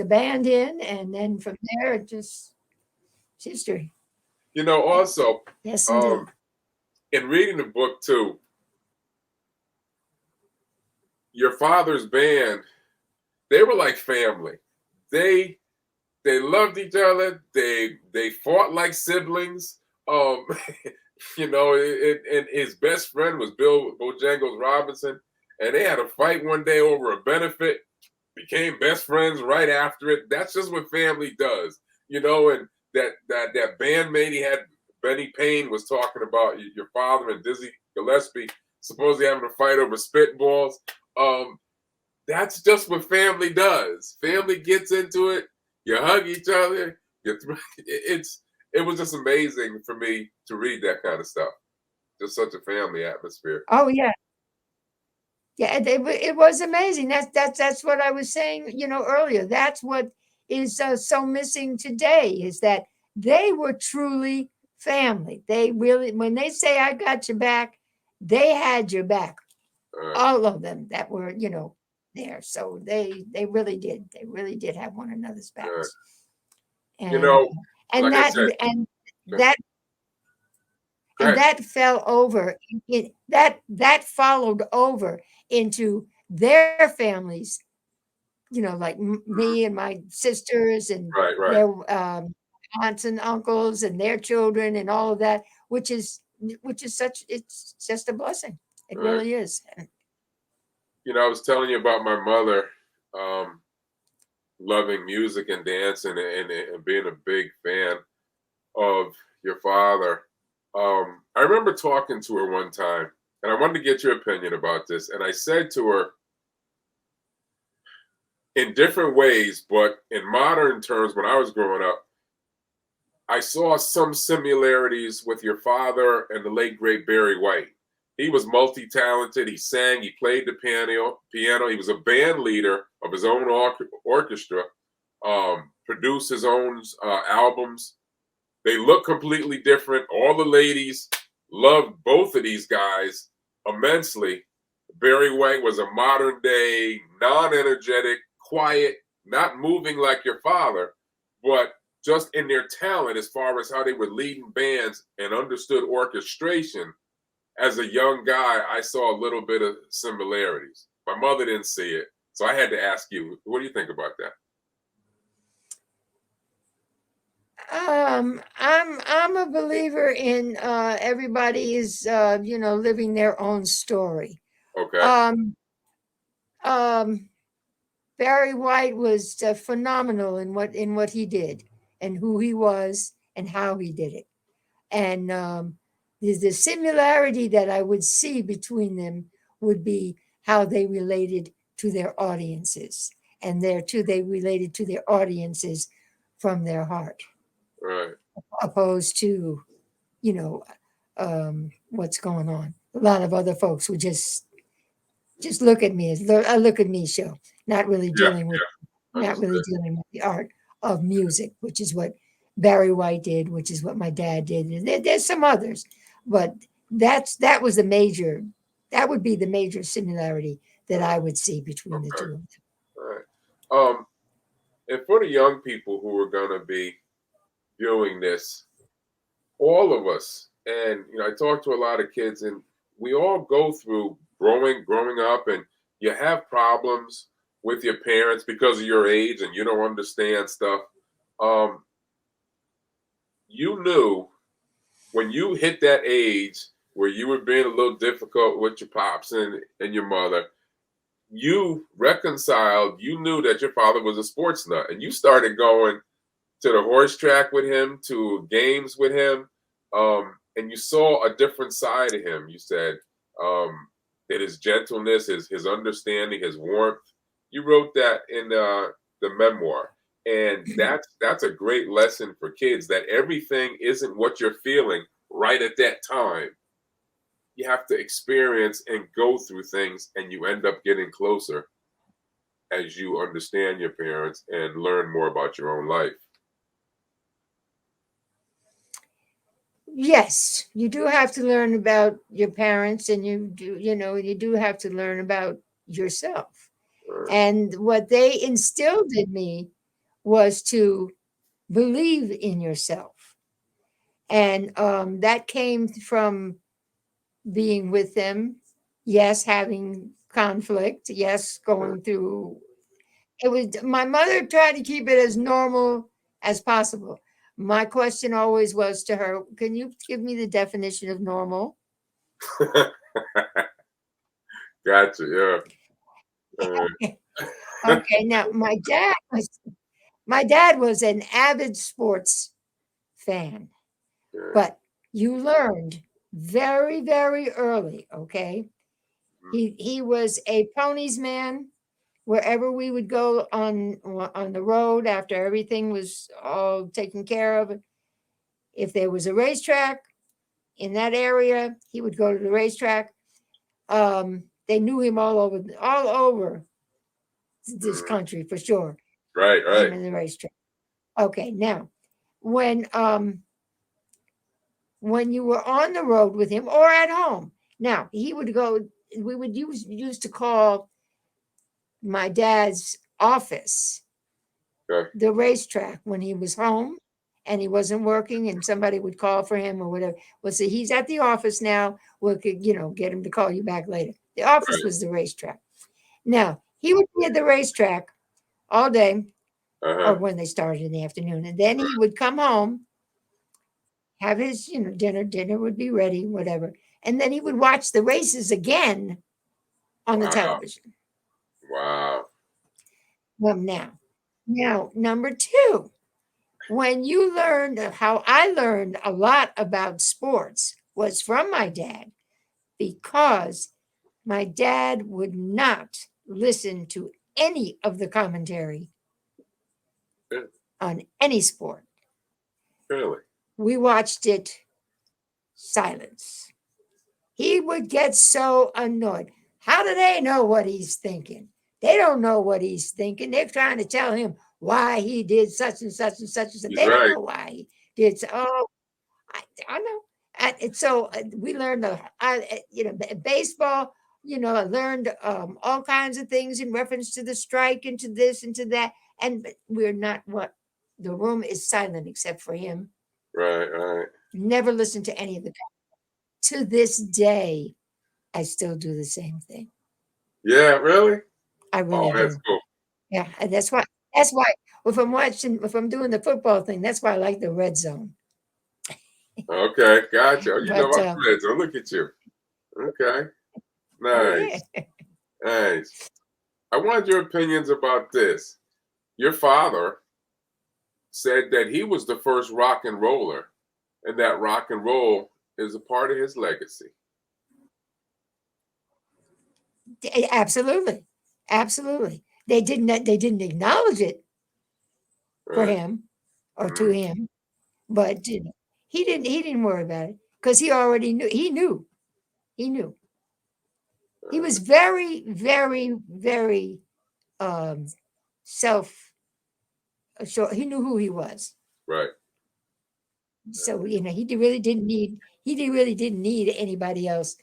band in. And then from there, it's history. You know, also, Yes, indeed. in reading the book too, your father's band, they were like family. They loved each other. They fought like siblings. You know, and his best friend was Bill Bojangles Robinson, and they had a fight one day over a benefit. Became best friends right after it. That's just what family does, you know. And that bandmate he had, Benny Payne, was talking about your father and Dizzy Gillespie supposedly having a fight over spitballs. That's just what family does. Family gets into it. You hug each other. It was just amazing for me to read that kind of stuff. Just such a family atmosphere. Oh, yeah. Yeah, it was amazing. That's what I was saying, earlier. That's what is so missing today, is that they were truly family. They really, when they say I got your back, they had your back. All of them that were, there. So they really did. They really did have one another's backs. And, and like that I said, and that and that fell over. That followed over into their families, like me and my sisters and their aunts and uncles and their children and all of that, which is it's just a blessing. It really is. I was telling you about my mother loving music and dance and being a big fan of your father. I remember talking to her one time, and I wanted to get your opinion about this. And I said to her, in different ways, but in modern terms, when I was growing up, I saw some similarities with your father and the late, great Barry White. He was multi-talented. He sang, he played the piano. He was a band leader of his own orchestra, produced his own albums. They look completely different. All the ladies loved both of these guys immensely. Barry White was a modern day, non-energetic, quiet, not moving like your father, but just in their talent as far as how they were leading bands and understood orchestration. As a young guy, I saw a little bit of similarities. My mother didn't see it, so I had to ask you, what do you think about that? I'm a believer in everybody is living their own story. Okay. Barry White was phenomenal in what he did and who he was and how he did it. And the similarity that I would see between them would be how they related to their audiences, and they related to their audiences from their heart. Right. Opposed to, what's going on. A lot of other folks would just look at me as a look at me show, not really dealing with the art of music, which is what Barry White did, which is what my dad did. And there's some others, but that would be the major similarity that I would see between the two of them. All right. And for the young people who are going to be viewing this, all of us, and I talk to a lot of kids, and we all go through growing up, and you have problems with your parents because of your age, and you don't understand stuff. You knew when you hit that age where you were being a little difficult with your pops and your mother, you reconciled. You knew that your father was a sports nut, and you started going to the horse track with him, to games with him, and you saw a different side of him. You said that his gentleness, his understanding, his warmth. You wrote that in the memoir. And that's a great lesson for kids, that everything isn't what you're feeling right at that time. You have to experience and go through things, and you end up getting closer as you understand your parents and learn more about your own life. Yes, you do have to learn about your parents, and you do have to learn about yourself. And what they instilled in me was to believe in yourself. And that came from being with them. Yes, having conflict. Yes, going through. It was my mother tried to keep it as normal as possible. My question always was to her, can you give me the definition of normal? Gotcha. Yeah. Okay, now my dad was an avid sports fan, but you learned very, very early, okay? He was a ponies man. Wherever we would go on the road after everything was all taken care of, if there was a racetrack in that area, he would go to the racetrack. They knew him all over this country for sure. Right, Him right. in the racetrack. Okay, now when you were on the road with him or at home, now he would go. We would used to call my dad's office Okay. the racetrack when he was home and he wasn't working, and somebody would call for him or whatever. Well, see, he's at the office now. We could, get him to call you back later. The office Right. was the racetrack. Now he would be at the racetrack all day, or when they started in the afternoon, and then he would come home, have his, dinner. Dinner would be ready, whatever, and then he would watch the races again on the Wow. television. Wow. Well, now number two. When you learned how I learned a lot about sports was from my dad, because my dad would not listen to any of the commentary Yeah. on any sport. Really? We watched it silence. He would get so annoyed. How do they know what he's thinking? They don't know what he's thinking. They're trying to tell him why he did such and such and such and such. He's They don't right. know why he did so. Oh, I know. And so we learned, baseball. I learned all kinds of things in reference to the strike and to this and to that. And we're not what the room is silent except for him. Right, right. Never listened to any of the. To this day, I still do the same thing. Yeah, really? I really Oh, that's do. cool. Yeah, and that's why. That's why if I'm doing the football thing, that's why I like the red zone. Okay, gotcha. Oh, you know But my friends. Oh, look at you. Okay. oh Nice. yeah. Nice. I wanted your opinions about this. Your father said that he was the first rock and roller, and that rock and roll is a part of his legacy. Absolutely, absolutely. They didn't acknowledge it for Right. him or to him, but he didn't worry about it because he already knew. He knew. He was very, very, very self assured. He knew who he was. Right. So he really didn't need anybody else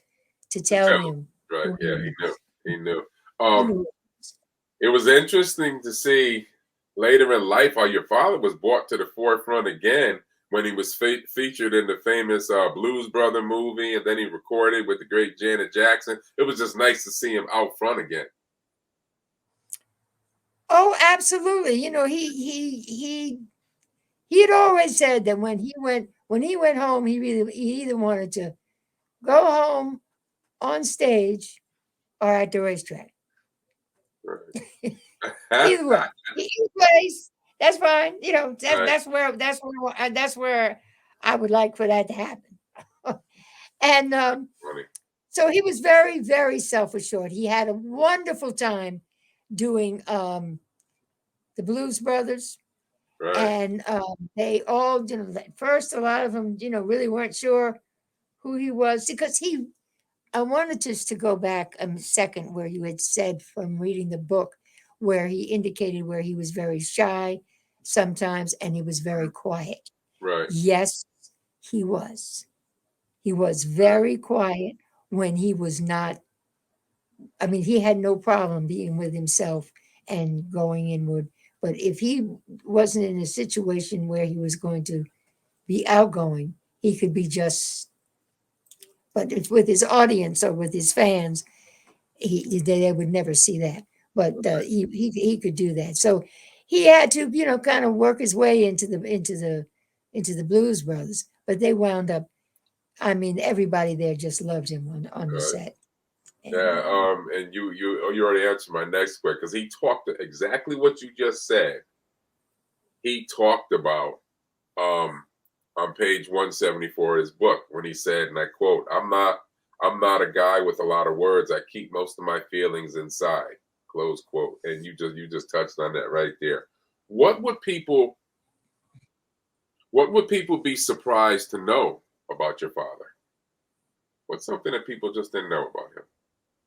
to tell No. him Right. who Yeah, he he knew. was. He knew. He knew. It was interesting to see later in life how your father was brought to the forefront again when he was featured in the famous Blues Brother movie, and then he recorded with the great Janet Jackson. It was just nice to see him out front again. Oh, absolutely. He had always said that when he went home, he either wanted to go home on stage or at the racetrack. Right. Either way, either place, that's fine. Right. That's where I would like for that to happen. And Funny. so he was very, very self assured. He had a wonderful time doing the Blues Brothers. Right. And they all, at first, a lot of them, really weren't sure who he was because I wanted us to go back a second where you had said from reading the book where he indicated where he was very shy sometimes and he was very quiet. Right. Yes, he was. He was very quiet when he was not. I mean, he had no problem being with himself and going inward. But if he wasn't in a situation where he was going to be outgoing, he could be just, but if with his audience or with his fans, they would never see that. But he could do that. So he had to, kind of work his way into the Blues Brothers. But they wound up. I mean, everybody there just loved him on the Right. set. And, Yeah. And you already answered my next question because he talked exactly what you just said. He talked about on page 174 of his book when he said, and I quote, I'm not a guy with a lot of words. I keep most of my feelings inside." Close quote. And you just touched on that right there. What would people be surprised to know about your father? What's something that people just didn't know about him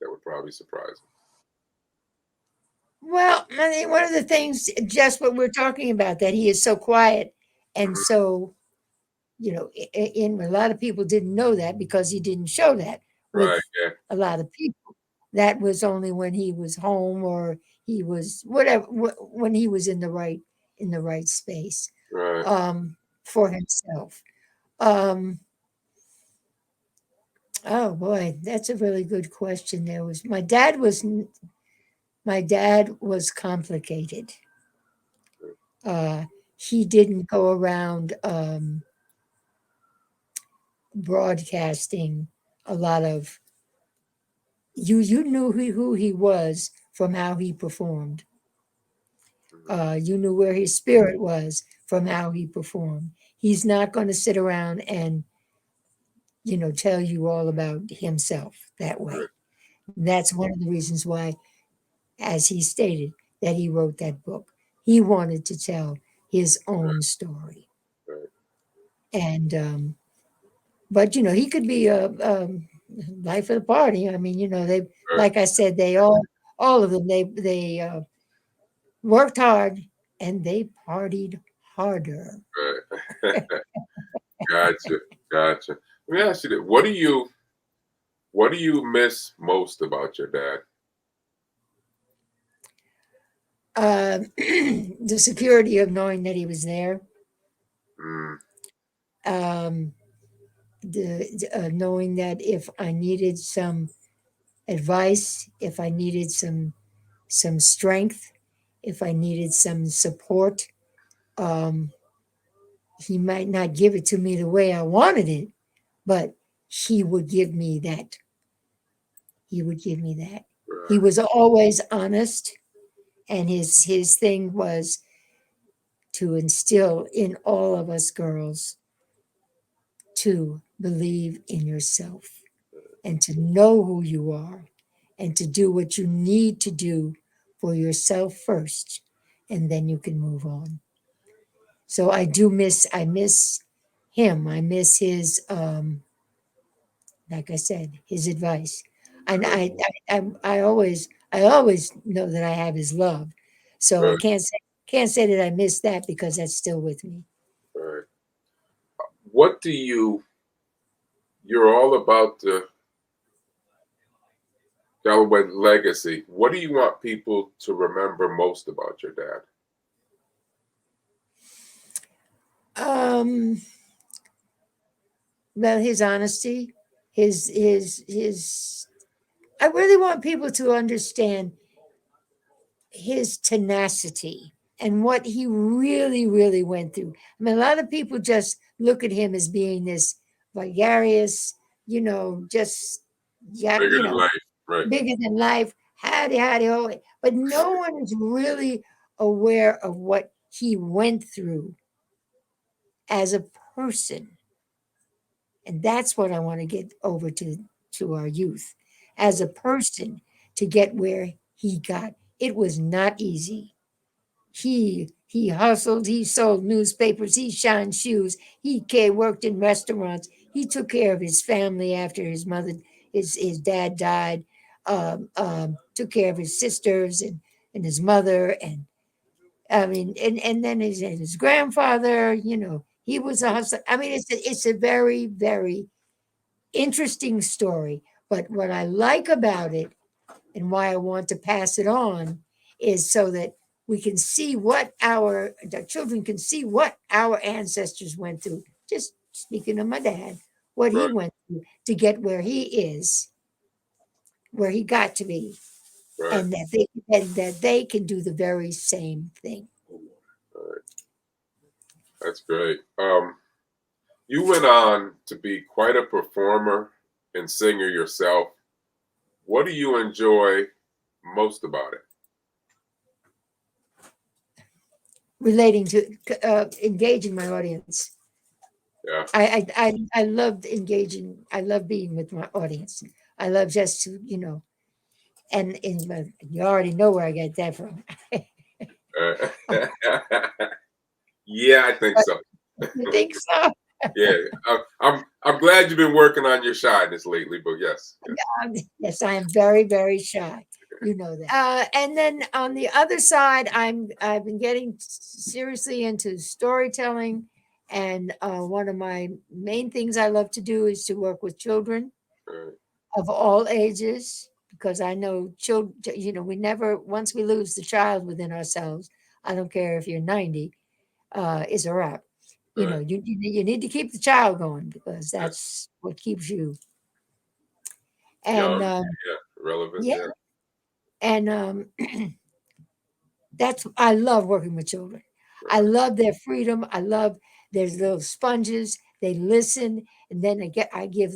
that would probably surprise them? well, I mean, one of the things, just what we're talking about, that he is so quiet and Mhm. so, in a lot of people didn't know that because he didn't show that with Right. Yeah. a lot of people. That was only when he was home or he was whatever when he was in the right space Right. for himself. Um, oh boy, that's a really good question. My dad was complicated. Uh, he didn't go around broadcasting a lot of. You knew who he was from how he performed. You knew where his spirit was from how he performed. He's not going to sit around and tell you all about himself that Right. way. That's one of the reasons why, as he stated, that he wrote that book. He wanted to tell his own story, Right. and but he could be a, life of the party. I mean, they, Right. like I said, they all of them, they worked hard and they partied harder. Right. Gotcha. Gotcha. Let me ask you this. What do you miss most about your dad? The security of knowing that he was there, Mm, um, the knowing that if I needed some advice, if I needed some strength, if I needed some support, um, he might not give it to me the way I wanted it, but he would give me that. He would give me that. He right. was always honest, and his thing was to instill in all of us girls to believe in yourself and to know who you are and to do what you need to do for yourself first, and then you can move on. So I miss him. I miss his like I said, his advice. And Right. I always know that I have his love. So I Right. can't say that I miss that because that's still with me. Right. What do you're all about the Callaway legacy. What do you want people to remember most about your dad? Um, well, his honesty, his. I really want people to understand his tenacity and what he really, really went through. I mean, a lot of people just look at him as being this gregarious, just yeah, Bigger than life. Right. bigger than life, howdy, howdy, holy. But no one is really aware of what he went through as a person. And that's what I want to get over to our youth. As a person, to get where he got. It was not easy. He hustled, he sold newspapers, he shined shoes, worked in restaurants. He took care of his family after his dad died. Took care of his sisters and his mother, and I mean, and then his grandfather. He was a hustler. I mean, it's a very, very interesting story. But what I like about it and why I want to pass it on is so that we can see what the children can see what our ancestors went through. Just speaking of my dad, what he Right. went through to get where he is, where he got to be, Right. and that they can do the very same thing. Right. That's great. You went on to be quite a performer and singer yourself. What do you enjoy most about it? Relating to engaging my audience. Yeah. I loved engaging. I love being with my audience. I love just to, and you already know where I got that from. Yeah, I think so. You think so? Yeah, I'm glad you've been working on your shyness lately, but yes. Yes, I am very, very shy. You know that. And then on the other side, I've been getting seriously into storytelling, and one of my main things I love to do is to work with children Right. of all ages, because I know children. We never once we lose the child within ourselves. I don't care if you're 90, is a wrap. Right. You need to keep the child going because that's what keeps you. And Young, yeah, relevant, yeah, yeah. and I love working with children. I Right. love their freedom. I love their little sponges. They listen, and then I give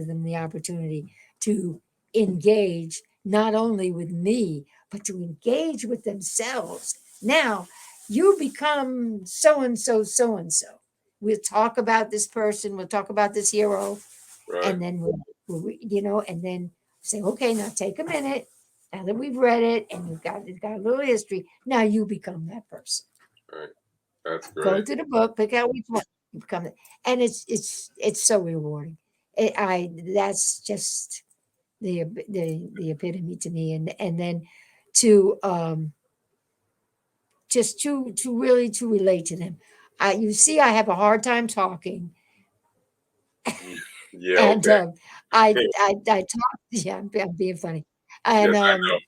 them the opportunity to engage not only with me, but to engage with themselves. Now, you become so and so, so and so. We'll talk about this person. We'll talk about this hero, Right. and then and then say, okay, now take a minute. Now that we've read it and it's got a little history, now you become that person. Right. That's Go great. to the book, pick out which one you become it, and it's so rewarding. That's just the epitome to me, and then to just to really to relate to them. You see, I have a hard time talking, Yeah, and okay. I talk. Yeah, I'm being funny, and Yes, I know.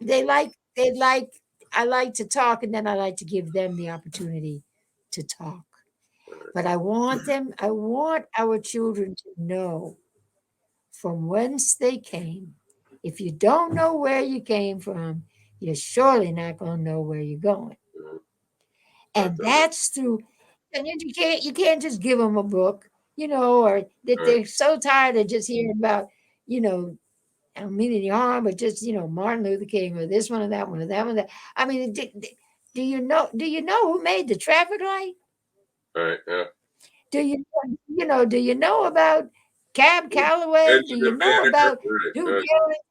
they like I like to talk, and then I like to give them the opportunity to talk. But I want our children to know from whence they came. If you don't know where you came from, you're surely not going to know where you're going. And that's through, and you can't just give them a book, or that Right. they're so tired of just hearing about, you know, I don't mean any harm, but just Martin Luther King or this one or that one or that one. That I mean, do you know? Do you know who made the traffic light? Right. Yeah. Do you know about Cab Calloway? Do you Benjamin know Banneker. about Right. Duke Right. Ellington?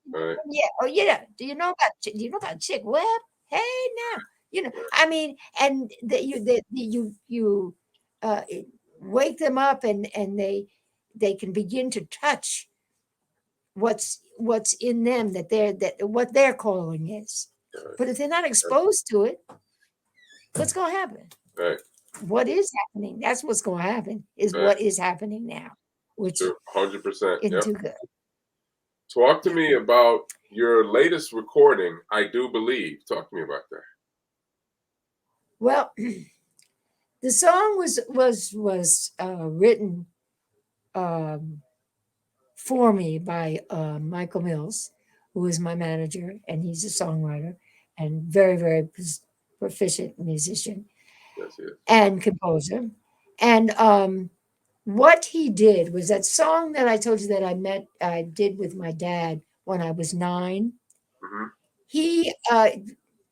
Right. Yeah. Oh, yeah. Do you know about Chick Webb? Hey, now, I mean, and you uh, wake them up, and they can begin to touch what's in them, that what their calling is. But if they're not exposed to it, what's going to happen? Right. What is happening? That's what's going to happen. Is Right. what is happening now, which Sure. 100%. isn't Yep. too good. Talk to me about your latest recording, I Do Believe. Talk to me about that. Well, the song was written for me by Michael Mills, who is my manager, and he's a songwriter and very, very proficient musician Yes, yes. and composer. And what he did was that song that I told you that I did with my dad when I was 9. Mm-hmm. He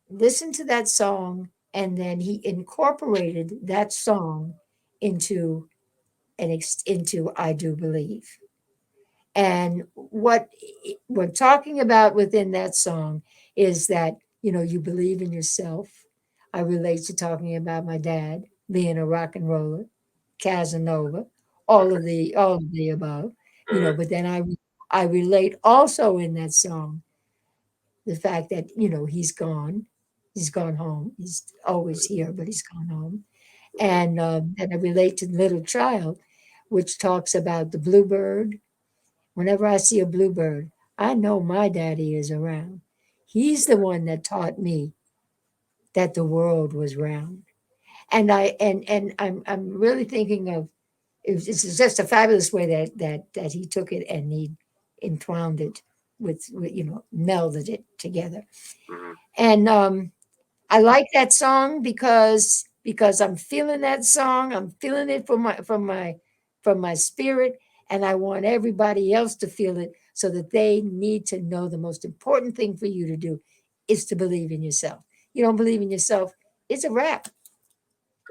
listened to that song, and then he incorporated that song into into I Do Believe. And what we're talking about within that song is that you believe in yourself. I relate to talking about my dad being a rock and roller, Casanova, all of the above, Uh, but then I relate also in that song the fact that, he's gone home. He's always here, but he's gone home. And I relate to Little Child, which talks about the bluebird. Whenever I see a bluebird, I know my daddy is around. He's the one that taught me that the world was round. And I'm really thinking of it's just a fabulous way that he took it and he entwined it with melded it together. mhm. And I like that song because I'm feeling that song. I'm feeling it from my spirit, and I want everybody else to feel it so that they need to know the most important thing for you to do is to believe in yourself. You don't believe in yourself, it's a wrap.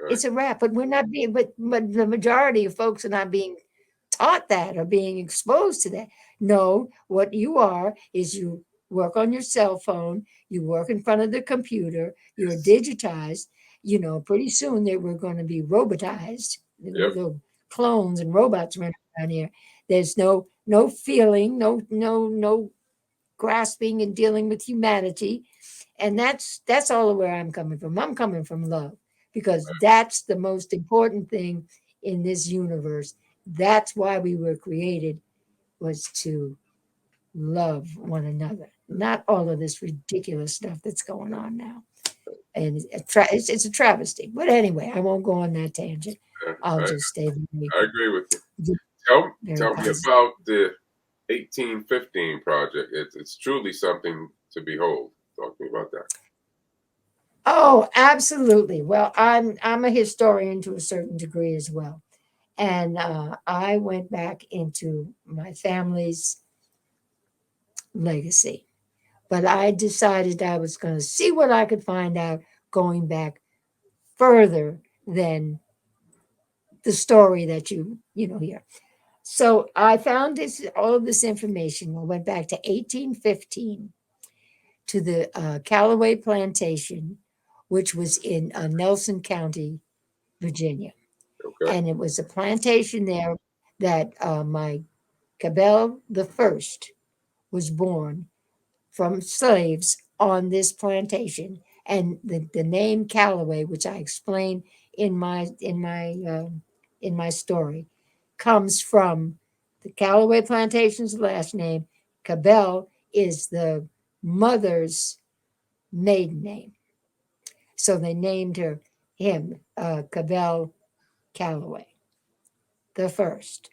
Right. It's a wrap. But we're not being but the majority of folks are not being taught that or being exposed to that. No, what you are is you work on your cell phone, you work in front of the computer, you're Yes. digitized. Pretty soon they were going to be robotized, Yep. little clones and robots running around here. There's no feeling, no grasping and dealing with humanity. And that's all of where I'm coming from. I'm coming from love because that's the most important thing in this universe. That's why we were created, was to love one another, not all of this ridiculous stuff that's going on now. And it's a travesty. But anyway, I won't go on that tangent. I'll I, just stay very, I agree with you. Tell, very tell me positive. about the 1815 project. It's truly something to behold. Talk to me about that. Oh, absolutely. Well, I'm a historian to a certain degree as well. And I went back into my family's legacy. But I decided I was going to see what I could find out going back further than the story that you hear. So I found all of this information. I went back to 1815 to the Callaway Plantation, which was in Nelson County, Virginia. Okay. And it was a plantation there that my Cabell the First was born from slaves on this plantation. And the name Callaway, which I explain in my story, comes from the Callaway plantation's last name. Cabell is the mother's maiden name, so they named him Cabell Callaway the first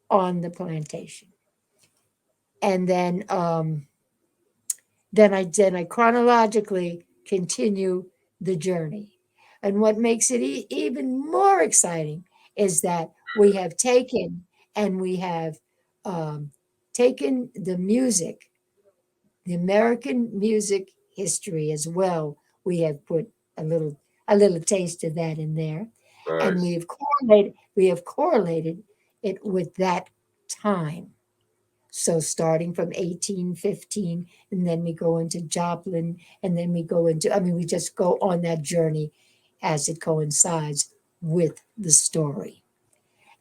on the plantation. And then I chronologically continue the journey. And what makes it even more exciting is that we have taken and we have um, taken the music, the American music history as well. We have put a little taste of that in there, and Nice. we have correlated it with that time. So starting from 1815, and then we go into Joplin, and then we just go on that journey as it coincides with the story.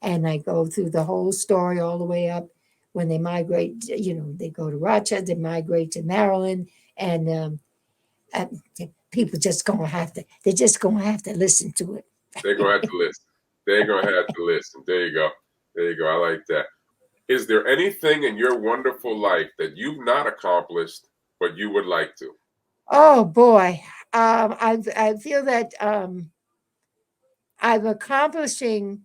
And I go through the whole story all the way up when they migrate, they go to Rochester, they migrate to Maryland, and people they're just gonna have to listen to it. They're gonna have to listen. They're gonna have to listen. There you go. There you go. I like that. Is there anything in your wonderful life that you've not accomplished but you would like to? Oh boy. I feel that I'm accomplishing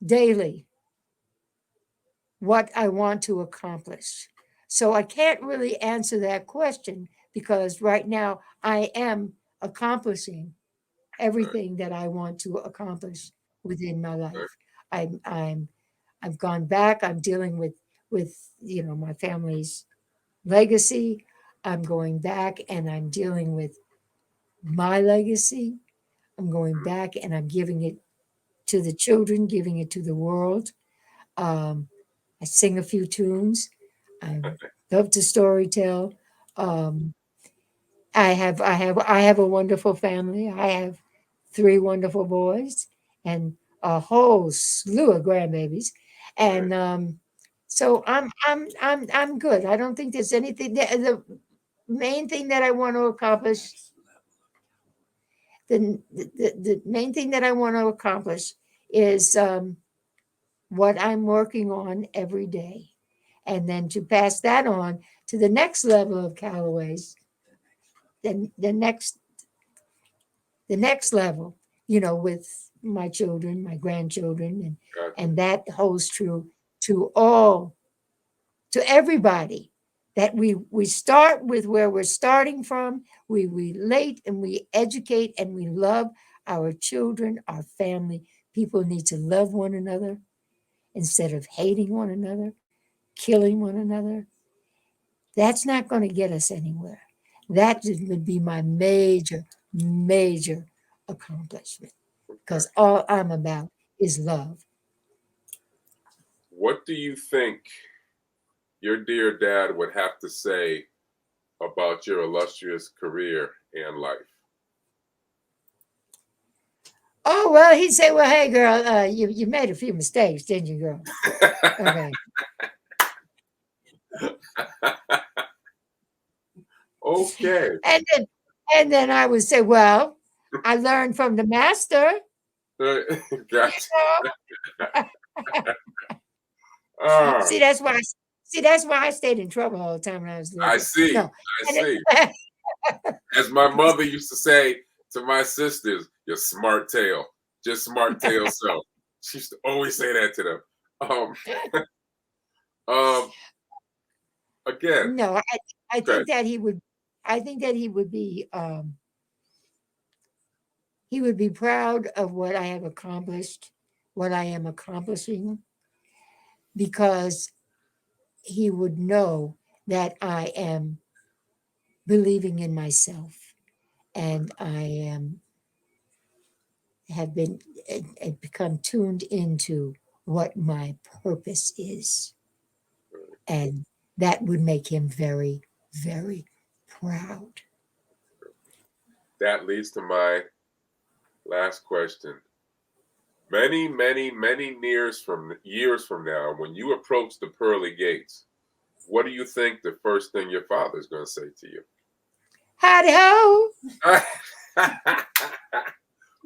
daily what I want to accomplish. So I can't really answer that question because right now I am accomplishing Right, everything that I want to accomplish within my right, life. I'm I've gone back. I'm dealing with my family's legacy. I'm going back and I'm dealing with my legacy. I'm going back and I'm giving it to the children, giving it to the world. Um, I sing a few tunes. I love to storytell. Um, I have a wonderful family. I have 3 wonderful boys and a whole slew of grandbabies. Right. And so I'm good. I don't think there's anything the main thing that I want to accomplish the main thing that I want to accomplish is what I'm working on every day. And then to pass that on to the next level of Callaways, then the next level, with my children, my grandchildren, Gotcha. and that holds true to all, to everybody. That we start with where we're starting from, we relate and we educate and we love our children, our family. People need to love one another instead of hating one another, killing one another. That's not going to get us anywhere. That would be my major accomplishment because all I'm about is love. What do you think your dear dad would have to say about your illustrious career and life? Oh, well, he'd say, well, hey, girl, you made a few mistakes, didn't you, girl? Okay. Okay. And then I would say, well, I learned from the master. Gotcha. See, that's why I stayed in trouble all the time when I was little. I see. No. I see. As my mother used to say to my sisters, "You're smart tail, just smart tail." So she used to always say that to them. Again, No, I okay. think that he would. I think that he would be. He would be proud of what I have accomplished, what I am accomplishing, because he would know that I am believing in myself, and I have become tuned into what my purpose is, and that would make him very, very proud. That leads to my last question. Many, many, many years from now, when you approach the pearly gates, what do you think the first thing your father's going to say to you? Howdy ho!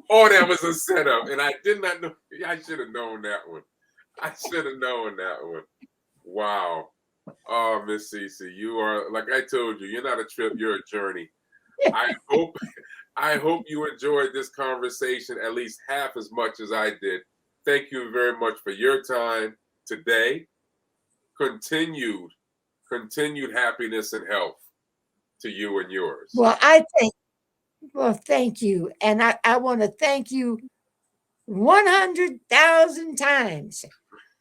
Oh, that was a setup, and I did not know. I should have known that one. I should have known that one. Wow. Oh, Miss CeCe, you are, like I told you, you're not a trip, you're a journey. I hope you enjoyed this conversation at least half as much as I did. Thank you very much for your time today. Continued happiness and health to you and yours. Well, thank you. And I want to thank you 100,000 times.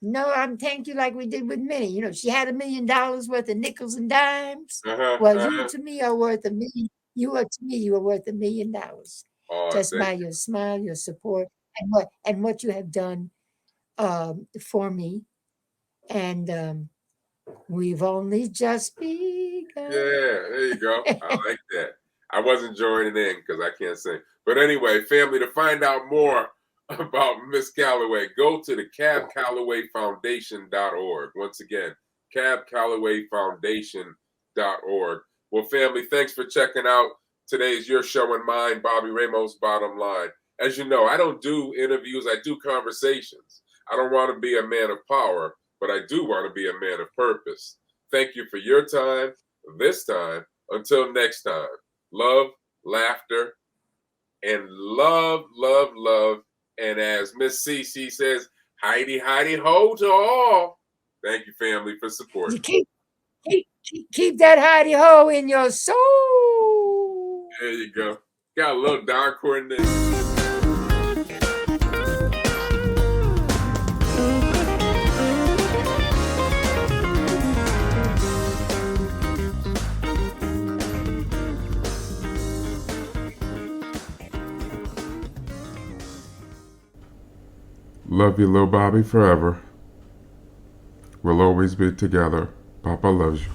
No, I'm thank you like we did with Minnie. She had $1 million worth of nickels and dimes. You to me are worth $1 million. You are to me, you are worth $1 million. Just by your smile, your support, and what you have done for me. And we've only just begun. Yeah, there you go. I like that. I wasn't joining in because I can't sing. But anyway, family, to find out more about Miss Callaway, go to the Cab Calloway Foundation.org. Once again, Cab Calloway Foundation.org. Well, family, thanks for checking out today's Your Show and Mine, Bobby Ramos Bottom Line. As you know, I don't do interviews, I do conversations. I don't want to be a man of power, but I do want to be a man of purpose. Thank you for your time this time. Until next time, love, laughter, and love, love, love. And as Miss CeCe says, Heidi, Heidi, ho to all. Thank you, family, for support. Keep that Heidi ho in your soul. There you go. Got a little Don Cornell. Love you, Lil Bobby, forever. We'll always be together. Papa loves you.